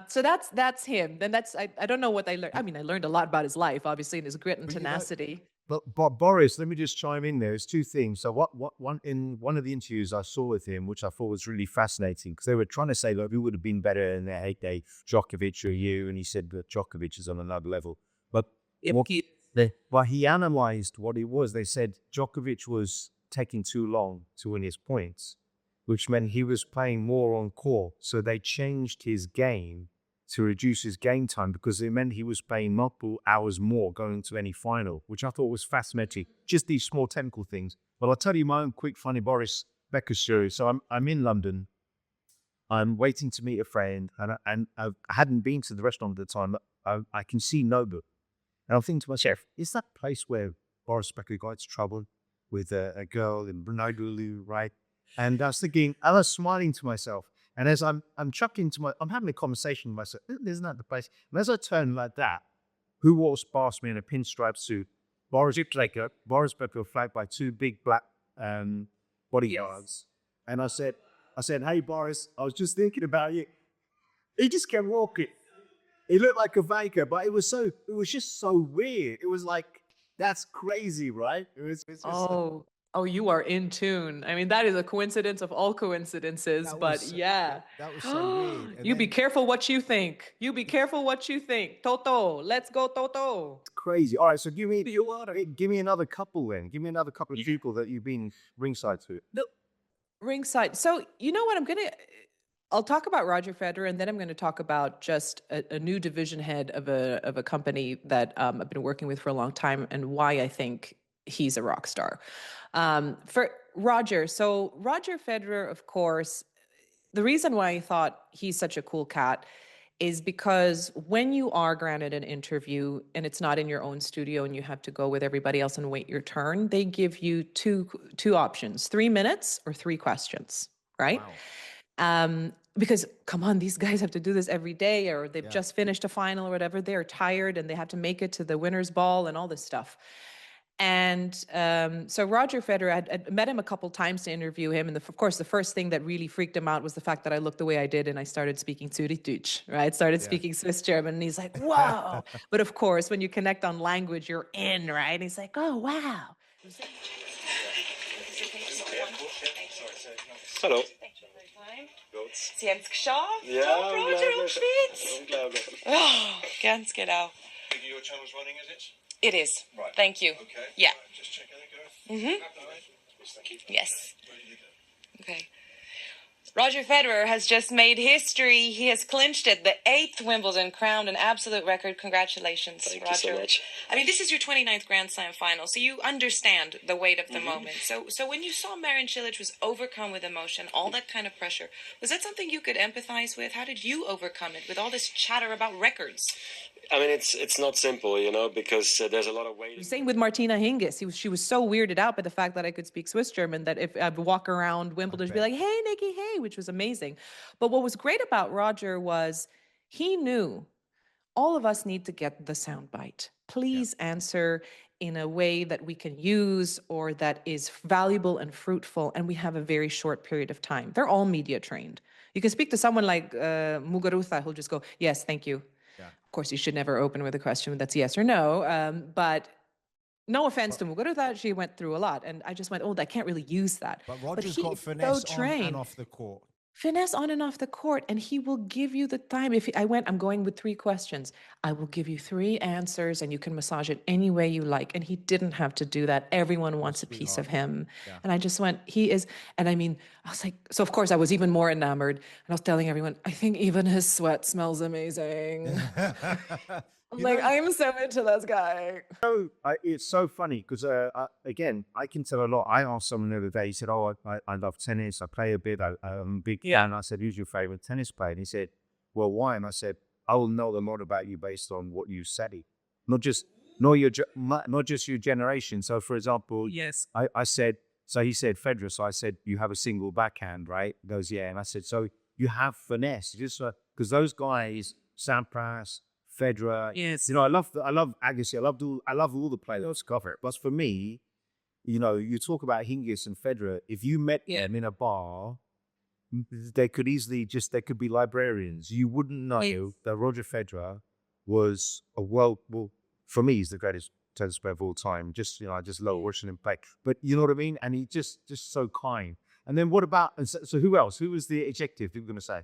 So that's him. Then I don't know what I learned. I mean, I learned a lot about his life, obviously, and his grit and tenacity. But Boris, let me just chime in there. There's 2 things. So one of the interviews I saw with him, which I thought was really fascinating, because they were trying to say, look, who would have been better in their heyday, Djokovic or you? And he said that Djokovic is on another level. But he analyzed what it was. They said Djokovic was taking too long to win his points, which meant he was playing more on court. So they changed his game to reduce his game time because it meant he was playing multiple hours more going to any final, which I thought was fascinating. Just these small technical things. But I'll tell you my own quick funny Boris Becker story. So I'm in London. I'm waiting to meet a friend and I hadn't been to the restaurant at the time. I can see Nobu. And I'm thinking to myself, is that place where Boris Becker got into trouble with a girl in Honolulu, right? And I was smiling to myself. And as I'm having a conversation with myself, isn't that the place? And as I turn like that, who walks past me in a pinstripe suit? Boris Becker, flanked by 2 big black bodyguards. Yes. And I said, hey, Boris, I was just thinking about you. He just kept walking. He looked like a Baker, but it was just so weird. It was like, that's crazy, right? It was just Oh, you are in tune. I mean, that is a coincidence of all coincidences, That was so weird. And you be careful what you think. Toto, let's go, Toto. It's crazy. All right, so give me another couple then. Give me another couple of people that you've been ringside to. Ringside. So you know what? I'll talk about Roger Federer, and then I'm going to talk about just a new division head of a company that I've been working with for a long time and why I think he's a rock star. For Roger, so Roger Federer, of course, the reason why I thought he's such a cool cat is because when you are granted an interview and it's not in your own studio and you have to go with everybody else and wait your turn, they give you two options, 3 minutes or 3 questions, right? Wow. Because come on, these guys have to do this every day, or they've just finished a final or whatever. They're tired and they have to make it to the winner's ball and all this stuff. And so Roger Federer, I'd met him a couple times to interview him. And of course, the first thing that really freaked him out was the fact that I looked the way I did and I started speaking Zürichdeutsch, right? Started speaking Swiss German. And he's like, whoa. But of course, when you connect on language, you're in, right? And he's like, oh, wow. Hallo. Sie haben es geschafft. Ja, Top Roger und Schweiz. Unglaublich. Oh, ganz genau. Your channel's running, is it? It is. Right. Thank you. Okay. Yeah. Right, just checking it goes. Yes, thank you. Yes. Okay. Roger Federer has just made history. He has clinched it, the 8th Wimbledon crown, an absolute record. Congratulations, Thank Roger. you so much. I mean, this is your 29th Grand Slam final, so you understand the weight of the moment. So when you saw Marin Cilic was overcome with emotion, all that kind of pressure, was that something you could empathize with? How did you overcome it with all this chatter about records? I mean, it's not simple, because there's a lot of waiting. Same with Martina Hingis. She was so weirded out by the fact that I could speak Swiss German that if I'd walk around Wimbledon, she'd be like, hey, Nikki, hey, which was amazing. But what was great about Roger was he knew all of us need to get the soundbite. Please answer in a way that we can use or that is valuable and fruitful. And we have a very short period of time. They're all media trained. You can speak to someone like Muguruza, who'll just go, yes, thank you. Of course, you should never open with a question that's yes or no. But no offense to Muguruza, she went through a lot. And I just went, I can't really use that. But Roger's he's got finesse so on trained. and off the court. Finesse on and off the court, and he will give you the time. I'm going with 3 questions. I will give you 3 answers, and you can massage it any way you like. And he didn't have to do that. Everyone wants a piece of him. Yeah. And I just went, he is, and I mean, I was like, so of course I was even more enamored. And I was telling everyone, I think even his sweat smells amazing. I'm so into this guy. It's so funny because, again, I can tell a lot. I asked someone the other day, he said, I love tennis. I play a bit. I'm a big fan. I said, who's your favorite tennis player? And he said, well, why? And I said, I will know a lot about you based on what you study, not just your generation. So, for example, Yes. I said, so he said Federer. So I said, you have a single backhand, right? He goes, yeah. And I said, so you have finesse. Just because those guys, Sampras, Federer, Yes. I love Agassi. I love all the players cover. But for me, you talk about Hingis and Federer. If you met them in a bar, they could be librarians. You wouldn't know that Roger Federer was for me, he's the greatest tennis player of all time. I just love watching him play. But you know what I mean? And he just so kind. And then what about, so who else? Who was the adjective you were going to say?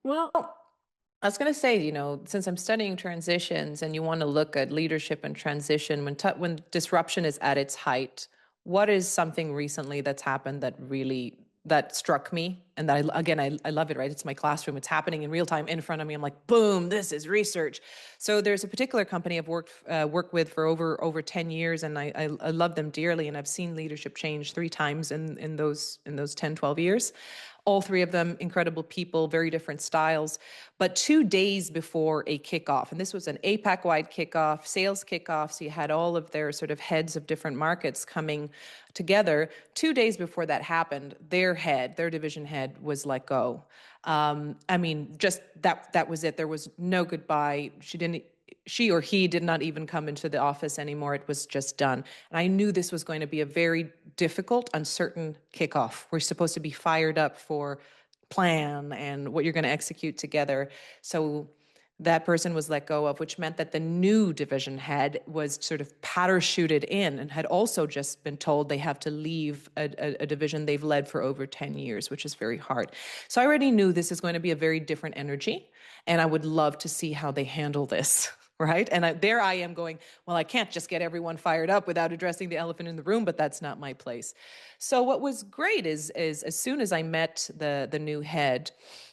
Well, I was going to say, since I'm studying transitions and you want to look at leadership and transition, when disruption is at its height, what is something recently that's happened that struck me? And that I love it, right? It's my classroom. It's happening in real time in front of me. I'm like, boom, this is research. So there's a particular company I've worked with for over 10 years, and I love them dearly. And I've seen leadership change 3 times in those 10, 12 years. All 3 of them, incredible people, very different styles. But 2 days before a kickoff, and this was an APAC-wide kickoff, sales kickoff, so you had all of their sort of heads of different markets coming together. 2 days before that happened, their division head was let go. Just that was it. There was no goodbye. She or he did not even come into the office anymore. It was just done. And I knew this was going to be a very difficult, uncertain kickoff. We're supposed to be fired up for plan and what you're going to execute together. So that person was let go of, which meant that the new division head was sort of parachuted in and had also just been told they have to leave a division they've led for over 10 years, which is very hard. So I already knew this is going to be a very different energy, and I would love to see how they handle this. Right? And there I am going, well, I can't just get everyone fired up without addressing the elephant in the room, but that's not my place. So what was great is as soon as I met the new head,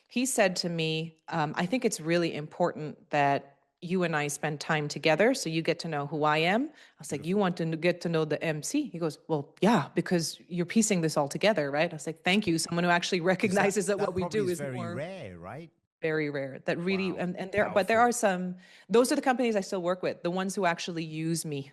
he said to me, I think it's really important that you and I spend time together so you get to know who I am. I was like, you want to get to know the MC? He goes, well, yeah, because you're piecing this all together, right? I was like, thank you. Someone who actually recognizes that what we do is very more rare, right? Very rare. That really, Wow. and there are some, those are the companies I still work with, the ones who actually use me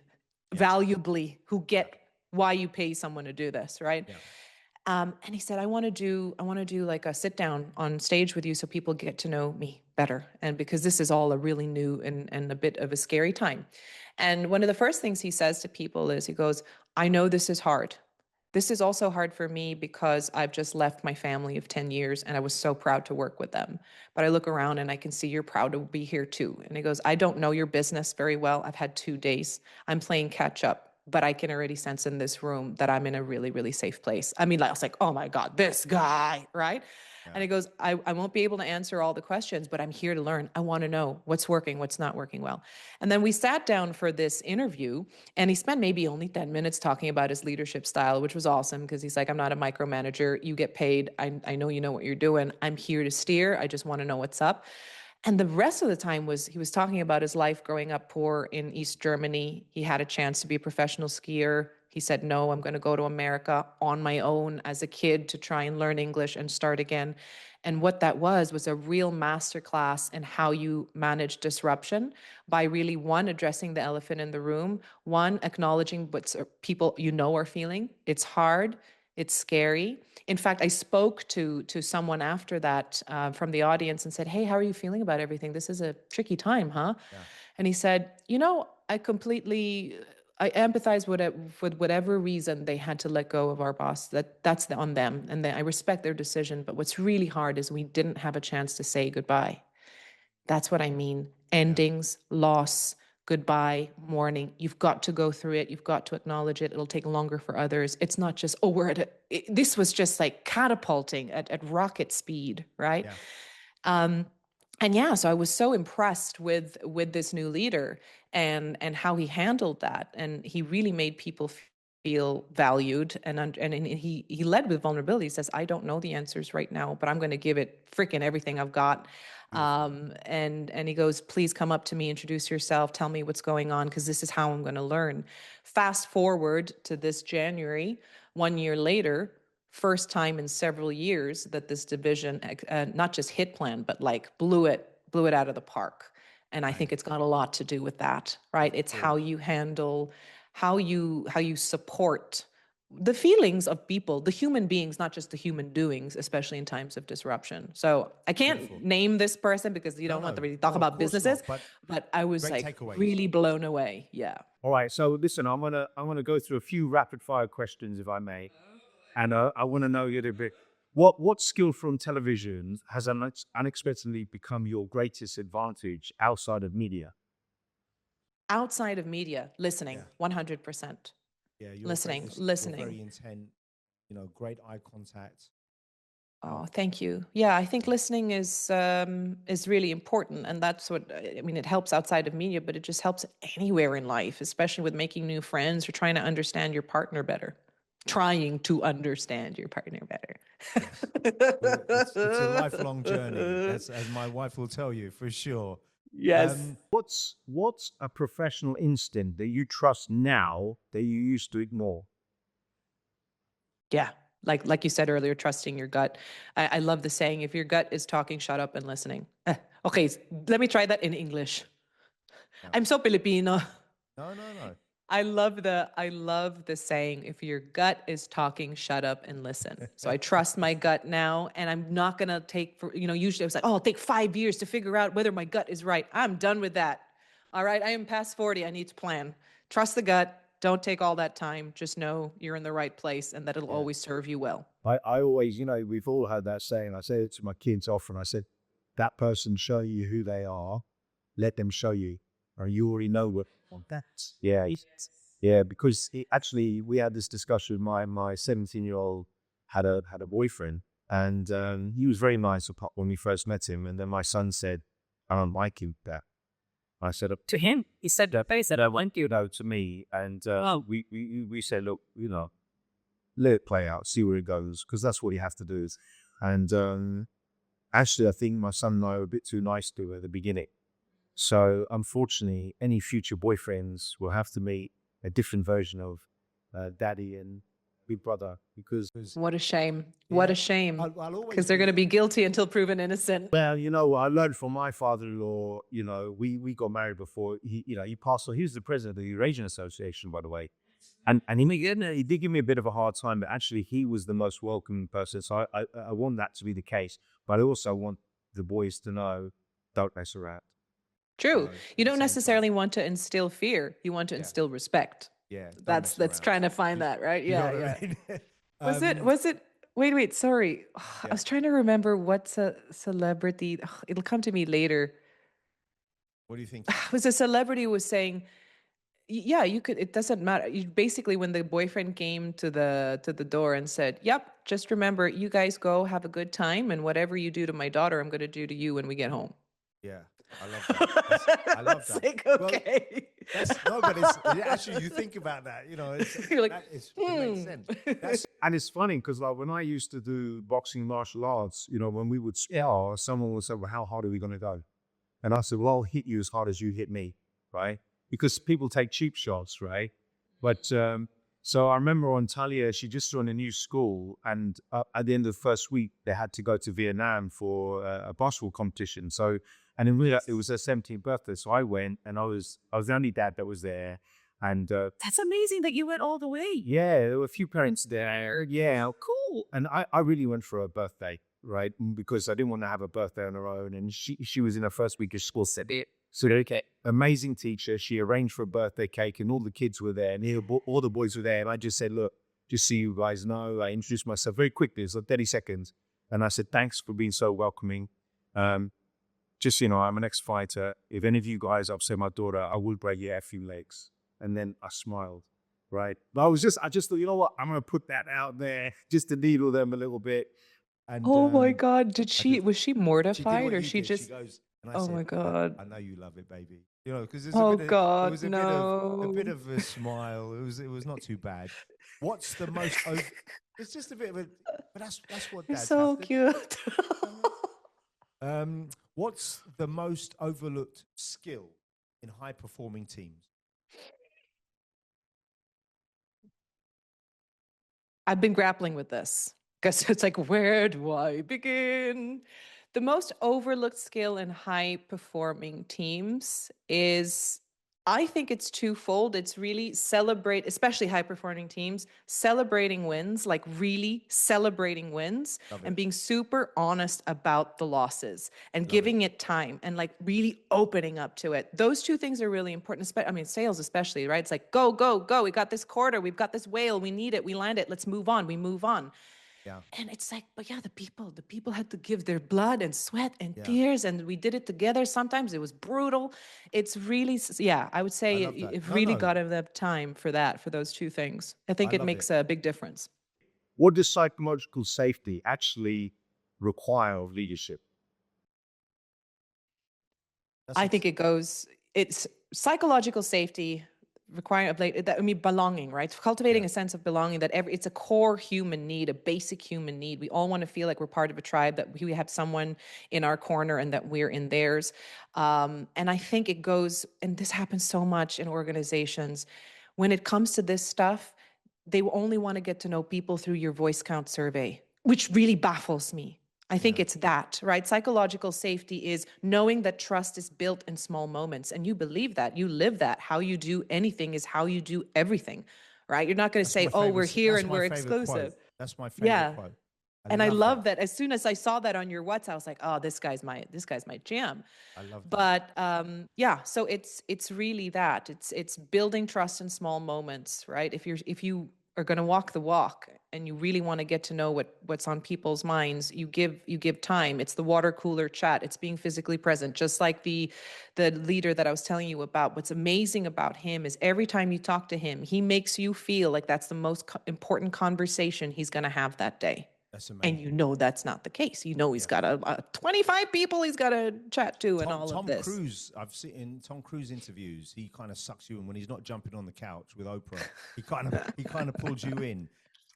valuably, who get why you pay someone to do this, right? Yeah. And he said, I want to do like a sit down on stage with you so people get to know me. better. And because this is all a really new and a bit of a scary time. And one of the first things he says to people is, he goes, I know this is hard. This is also hard for me because I've just left my family of 10 years and I was so proud to work with them. But I look around and I can see you're proud to be here too. And he goes, I don't know your business very well. I've had 2 days. I'm playing catch up, but I can already sense in this room that I'm in a really, really safe place. I mean, I was like, oh my God, this guy, right? And he goes, I won't be able to answer all the questions, but I'm here to learn. I want to know what's working, what's not working well. And then we sat down for this interview, and he spent maybe only 10 minutes talking about his leadership style, which was awesome because he's like, I'm not a micromanager. You get paid. I know you know what you're doing. I'm here to steer. I just want to know what's up. And the rest of the time he was talking about his life growing up poor in East Germany. He had a chance to be a professional skier. He said, no, I'm going to go to America on my own as a kid to try and learn English and start again. And what that was a real masterclass in how you manage disruption by really, one, addressing the elephant in the room, one, acknowledging what people are feeling. It's hard. It's scary. In fact, I spoke to someone after that from the audience and said, hey, how are you feeling about everything? This is a tricky time, huh? Yeah. And he said, I empathize with whatever reason they had to let go of our boss. That's on them. And I respect their decision. But what's really hard is we didn't have a chance to say goodbye. That's what I mean. Endings, loss, goodbye, mourning. You've got to go through it. You've got to acknowledge it. It'll take longer for others. It's not just, this was just like catapulting at rocket speed, right? Yeah. So I was so impressed with this new leader and how he handled that. And he really made people feel valued and he led with vulnerability. He says, I don't know the answers right now, but I'm going to give it freaking everything I've got. And he goes, please come up to me, introduce yourself, tell me what's going on, because this is how I'm going to learn. Fast forward to this January, 1 year later, first time in several years that this division not just hit plan, but like blew it out of the park. And I think it's got a lot to do with that, right? It's how you handle, how you support the feelings of people, the human beings, not just the human doings, especially in times of disruption. So I can't name this person because you don't want to really talk about businesses, but I was like really blown away. Yeah. All right. So listen, I'm gonna go through a few rapid fire questions, if I may, and I want to know you a little bit. What skill from television has unexpectedly become your greatest advantage outside of media? Outside of media, listening, 100%. Yeah, you're listening. You're very intent. Great eye contact. Oh, thank you. Yeah, I think listening is really important, and that's what it helps outside of media, but it just helps anywhere in life, especially with making new friends or trying to understand your partner better. Trying to understand your partner better. It's a lifelong journey, as my wife will tell you for sure. Yes. What's a professional instinct that you trust now that you used to ignore? Yeah. Like you said earlier, trusting your gut. I love the saying, if your gut is talking, shut up and listening. Okay, let me try that in English. Yeah. I'm so Filipino. No. I love the saying, if your gut is talking, shut up and listen. So I trust my gut now, and I'm not going to usually I was like, I'll take 5 years to figure out whether my gut is right. I'm done with that. All right, I am past 40. I need to plan. Trust the gut. Don't take all that time. Just know you're in the right place and that it'll always serve you well. I always, we've all had that saying. I say it to my kids often. I said, that person show you who they are. Let them show you. Or you already know what that. Yeah. Yeah, because actually we had this discussion. My 17-year-old had a boyfriend, and he was very nice when we first met him. And then my son said, I don't like him that. I said to him, he said that. He said, I want you to me. And we said, look, let it play out, see where it goes, because that's what you have to do. And actually, I think my son and I were a bit too nice to her at the beginning. So unfortunately, any future boyfriends will have to meet a different version of daddy and big brother, because what a shame. What a shame. Because they're going to be guilty until proven innocent. Well, I learned from my father-in-law, we got married before he passed on. He was the president of the Eurasian Association, by the way. And he did give me a bit of a hard time, but actually he was the most welcoming person. So I want that to be the case. But I also want the boys to know don't mess around. True. You at the don't same necessarily time. want to instill fear. You want to Yeah. instill respect. Yeah, don't That's mess around. trying to find that, right? You know Yeah, what I yeah. mean? Was it wait, sorry. I Yeah. was trying to remember what's a celebrity. It'll come to me later. What do you think? It was a celebrity who was saying, yeah, you could, it doesn't matter. You basically, when the boyfriend came to the door and said, "Yep, just remember, you guys go have a good time, and whatever you do to my daughter, I'm going to do to you when we get home." Yeah, I love that. I love that. Like, Well, okay. but it's actually, you think about that, You're like, it makes sense. And it's funny because like when I used to do boxing martial arts, when we would spar, someone would say, "Well, how hard are we going to go?" And I said, "Well, I'll hit you as hard as you hit me," right? Because people take cheap shots, right? But so I remember on Talia, she just joined a new school, and at the end of the first week, they had to go to Vietnam for a basketball competition. So, and in real, it was her 17th birthday, so I went, and I was the only dad that was there, and That's amazing that you went all the way. yeah, there were a few parents there. Yeah, cool. And I really went for her birthday, right? Because I didn't want to have a birthday on her own, and she was in her first week of school, said it. So, okay, amazing teacher. She arranged for a birthday cake, and all the kids were there, and all the boys were there. And I just said, "Look, just so you guys know," I introduced myself very quickly. It's like 30 seconds. And I said, "Thanks for being so welcoming. Just, I'm an ex-fighter. If any of you guys upset my daughter, I will break your effing legs." And then I smiled, right? But I just thought, you know what? I'm going to put that out there just to needle them a little bit. And Oh my God. Was she she did mortified what or you she did. just, She goes, and I oh said, my God. I know you love it, baby. Because there's Oh there God, was a no. bit of a smile. It was not too bad. What's the most? It's just a bit of a, but that's what You're dads so have to. cute. What's the most overlooked skill in high performing teams? I've been grappling with this because it's like, where do I begin? The most overlooked skill in high performing teams is, I think it's twofold. It's really celebrate, especially high performing teams, celebrating wins, like really celebrating wins and being super honest about the losses and giving it time and like really opening up to it. Those two things are really important. I mean, sales especially, right? It's like, go, go, go. We got this quarter. We've got this whale. We need it. We land it. Let's move on. We move on. Yeah. And it's like, but yeah, the people had to give their blood and sweat and tears, and we did it together. Sometimes it was brutal. It's really, yeah, I would say love that. it No, really no. got to have time for that, for those two things. I think I it love makes it. a big difference. What does psychological safety actually require of leadership? I think it's psychological safety requiring belonging, right? Cultivating a sense of belonging, that it's a core human need, a basic human need. We all want to feel like we're part of a tribe, that we have someone in our corner and that we're in theirs. And I think it goes, and this happens so much in organizations, when it comes to this stuff, they only want to get to know people through your voice count survey, which really baffles me. I think it's that, right? Psychological safety is knowing that trust is built in small moments, and you believe that, you live that. How you do anything is how you do everything, right? You're not going to say, "Oh, we're here and we're exclusive." That's my favorite Yeah. quote. And I love that. As soon as I saw that on your WhatsApp, I was like, "Oh, this guy's my jam." I love that. But yeah, so it's really that. It's building trust in small moments, right? If you are going to walk the walk and you really want to get to know what's on people's minds, you give time. It's the water cooler chat. It's being physically present. Just like the leader that I was telling you about. What's amazing about him is every time you talk to him, he makes you feel like that's the most important conversation he's going to have that day. That's amazing. And you know that's not the case. You know he's got a 25 people he's got to chat to and all of this. Tom Cruise, I've seen in Tom Cruise interviews, he kind of sucks you in when he's not jumping on the couch with Oprah. He kind of pulls you in.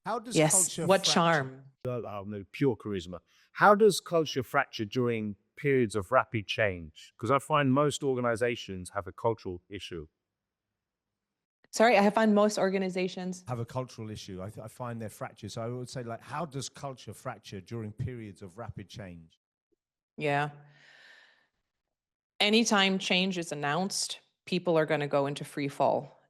How does culture what fracture? charm. No, pure charisma. How does culture fracture during periods of rapid change? Because I find most organizations have a cultural issue. Sorry, I find most organizations Have a cultural issue. I find they're fractured. So I would say, like, how does culture fracture during periods of rapid change? Yeah. Anytime change is announced, people are going to go into free fall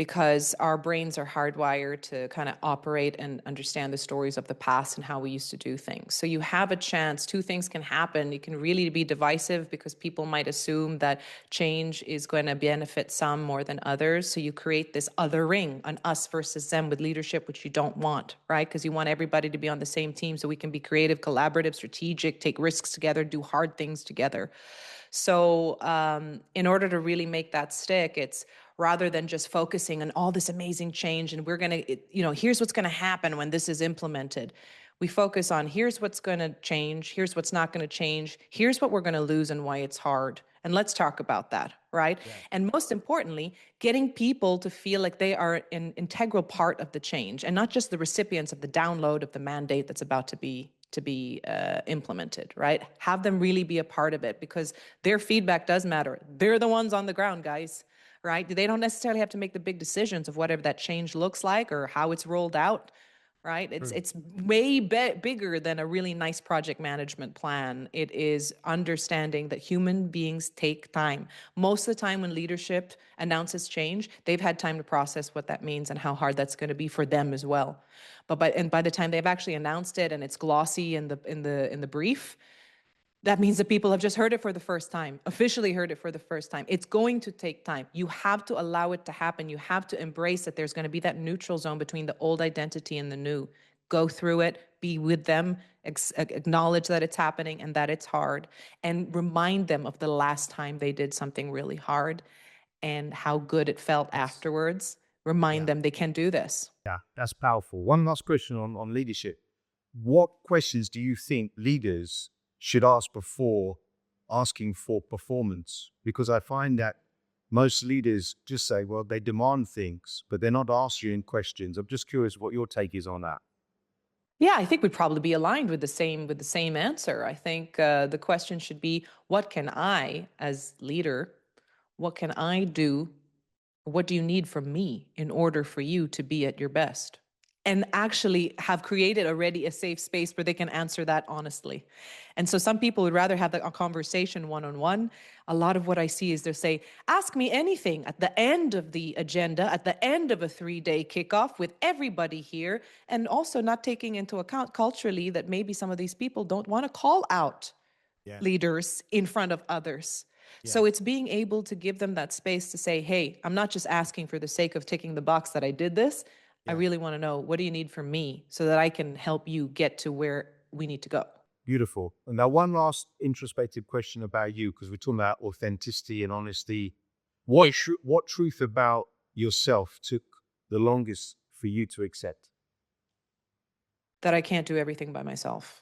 because our brains are hardwired to kind of operate and understand the stories of the past and how we used to do things. So you have a chance, two things can happen. You can really be divisive because people might assume that change is going to benefit some more than others. So you create this other ring, an us versus them with leadership, which you don't want, right? Because you want everybody to be on the same team so we can be creative, collaborative, strategic, take risks together, do hard things together. So in order to really make that stick, it's rather than just focusing on all this amazing change and we're going to, here's what's going to happen when this is implemented. We focus on here's what's going to change, here's what's not going to change, here's what we're going to lose and why it's hard. And let's talk about that, right? Yeah. And most importantly, getting people to feel like they are an integral part of the change and not just the recipients of the download of the mandate that's about to be implemented, right? Have them really be a part of it because their feedback does matter. They're the ones on the ground, guys, right? They don't necessarily have to make the big decisions of whatever that change looks like or how it's rolled out, right? It's way bigger than a really nice project management plan. It is understanding that human beings take time. Most of the time when leadership announces change, they've had time to process what that means and how hard that's going to be for them as well. But by the time they've actually announced it and it's glossy in the brief, that means that people have just heard it for the first time, officially heard it for the first time. It's going to take time. You have to allow it to happen. You have to embrace that there's going to be that neutral zone between the old identity and the new. Go through it, be with them, acknowledge that it's happening and that it's hard, and remind them of the last time they did something really hard and how good it felt afterwards. Remind them they can do this. Yeah, that's powerful. One last question on leadership. What questions do you think leaders should ask before asking for performance? Because I find that most leaders just say, well, they demand things, but they're not asking questions. I'm just curious what your take is on that. Yeah, I think we'd probably be aligned with the same answer. I think the question should be, what can I, as leader, what can I do? What do you need from me in order for you to be at your best? And actually have created already a safe space where they can answer that honestly. And so some people would rather have a conversation one-on-one. A lot of what I see is they'll say, ask me anything at the end of the agenda, at the end of a 3-day kickoff with everybody here, and also not taking into account culturally that maybe some of these people don't want to call out leaders in front of others. Yeah. So it's being able to give them that space to say, hey, I'm not just asking for the sake of ticking the box that I did this. I really want to know, what do you need from me so that I can help you get to where we need to go? Beautiful. And now one last introspective question about you, because we're talking about authenticity and honesty. What truth about yourself took the longest for you to accept? That I can't do everything by myself.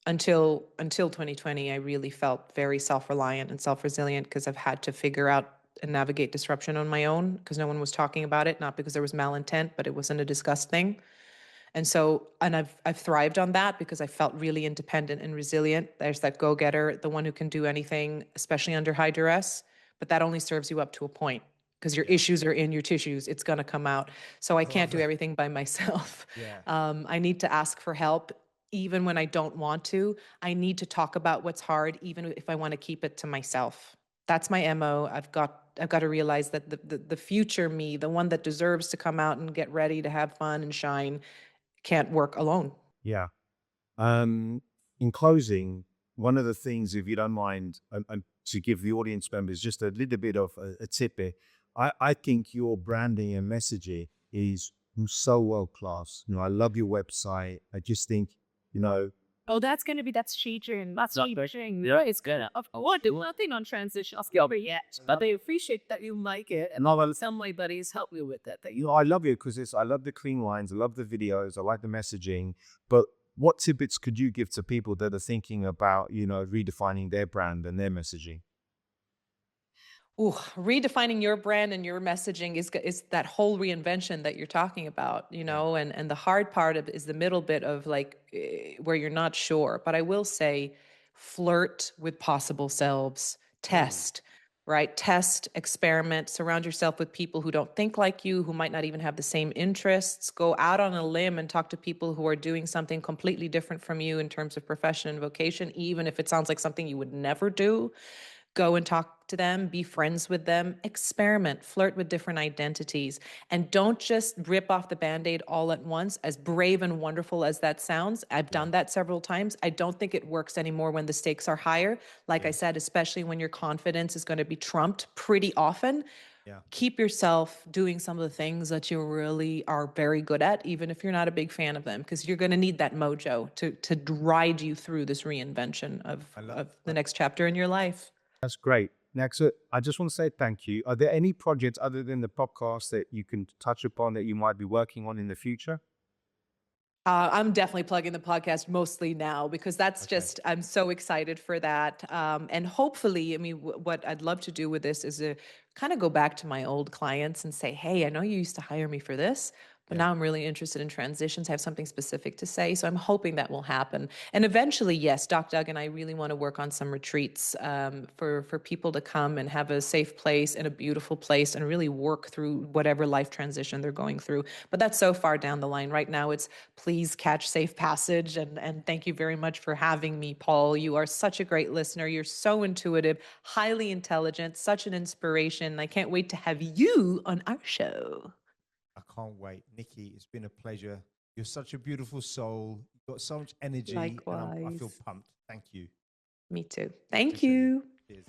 Until 2020, I really felt very self-reliant and self-resilient because I've had to figure out and navigate disruption on my own because no one was talking about it, not because there was malintent, but it wasn't a discussed thing. And so, and I've thrived on that because I felt really independent and resilient. There's that go-getter, the one who can do anything, especially under high duress, but that only serves you up to a point because your issues are in your tissues. It's going to come out. So I can't do everything by myself. I need to ask for help. Even when I don't want to, I need to talk about what's hard, even if I want to keep it to myself. That's my MO. I've got to realize that the future me, the one that deserves to come out and get ready to have fun and shine, can't work alone. Yeah. In closing, one of the things, if you don't mind, to give the audience members just a little bit of a tip here, I think your branding and messaging is so world class. I love your website. I just think, that's changing. That's changing. Yeah, it's good. Of course, do nothing on transitional skill yet, but I appreciate that you like it, and some of my buddies help me with that. I love you because I love the clean lines, I love the videos, I like the messaging. But what tidbits could you give to people that are thinking about, redefining their brand and their messaging? Redefining your brand and your messaging is that whole reinvention that you're talking about, and the hard part of is the middle bit of where you're not sure. But I will say, flirt with possible selves, test, right? Test, experiment, surround yourself with people who don't think like you, who might not even have the same interests. Go out on a limb and talk to people who are doing something completely different from you in terms of profession and vocation, even if it sounds like something you would never do. go and talk to them, be friends with them, experiment, flirt with different identities, and don't just rip off the Band-Aid all at once. As brave and wonderful as that sounds, I've done that several times. I don't think it works anymore when the stakes are higher. Like I said, especially when your confidence is going to be trumped pretty often. Keep yourself doing some of the things that you really are very good at, even if you're not a big fan of them, because you're going to need that mojo to ride you through this reinvention of the next chapter in your life. That's great. Next, I just want to say thank you. Are there any projects other than the podcast that you can touch upon that you might be working on in the future? I'm definitely plugging the podcast mostly now because that's just, I'm so excited for that. And hopefully, I mean, what I'd love to do with this is kind of go back to my old clients and say, hey, I know you used to hire me for this, but now I'm really interested in transitions. I have something specific to say. So I'm hoping that will happen. And eventually, yes, Doc Doug and I really want to work on some retreats for people to come and have a safe place and a beautiful place and really work through whatever life transition they're going through. But that's so far down the line. Right now, it's please catch safe passage. And thank you very much for having me, Paul. You are such a great listener. You're so intuitive, highly intelligent, such an inspiration. I can't wait to have you on our show. I can't wait. Nikki, it's been a pleasure. You're such a beautiful soul. You've got so much energy. Likewise. And I feel pumped. Thank you. Me too. Thank you. Cheers.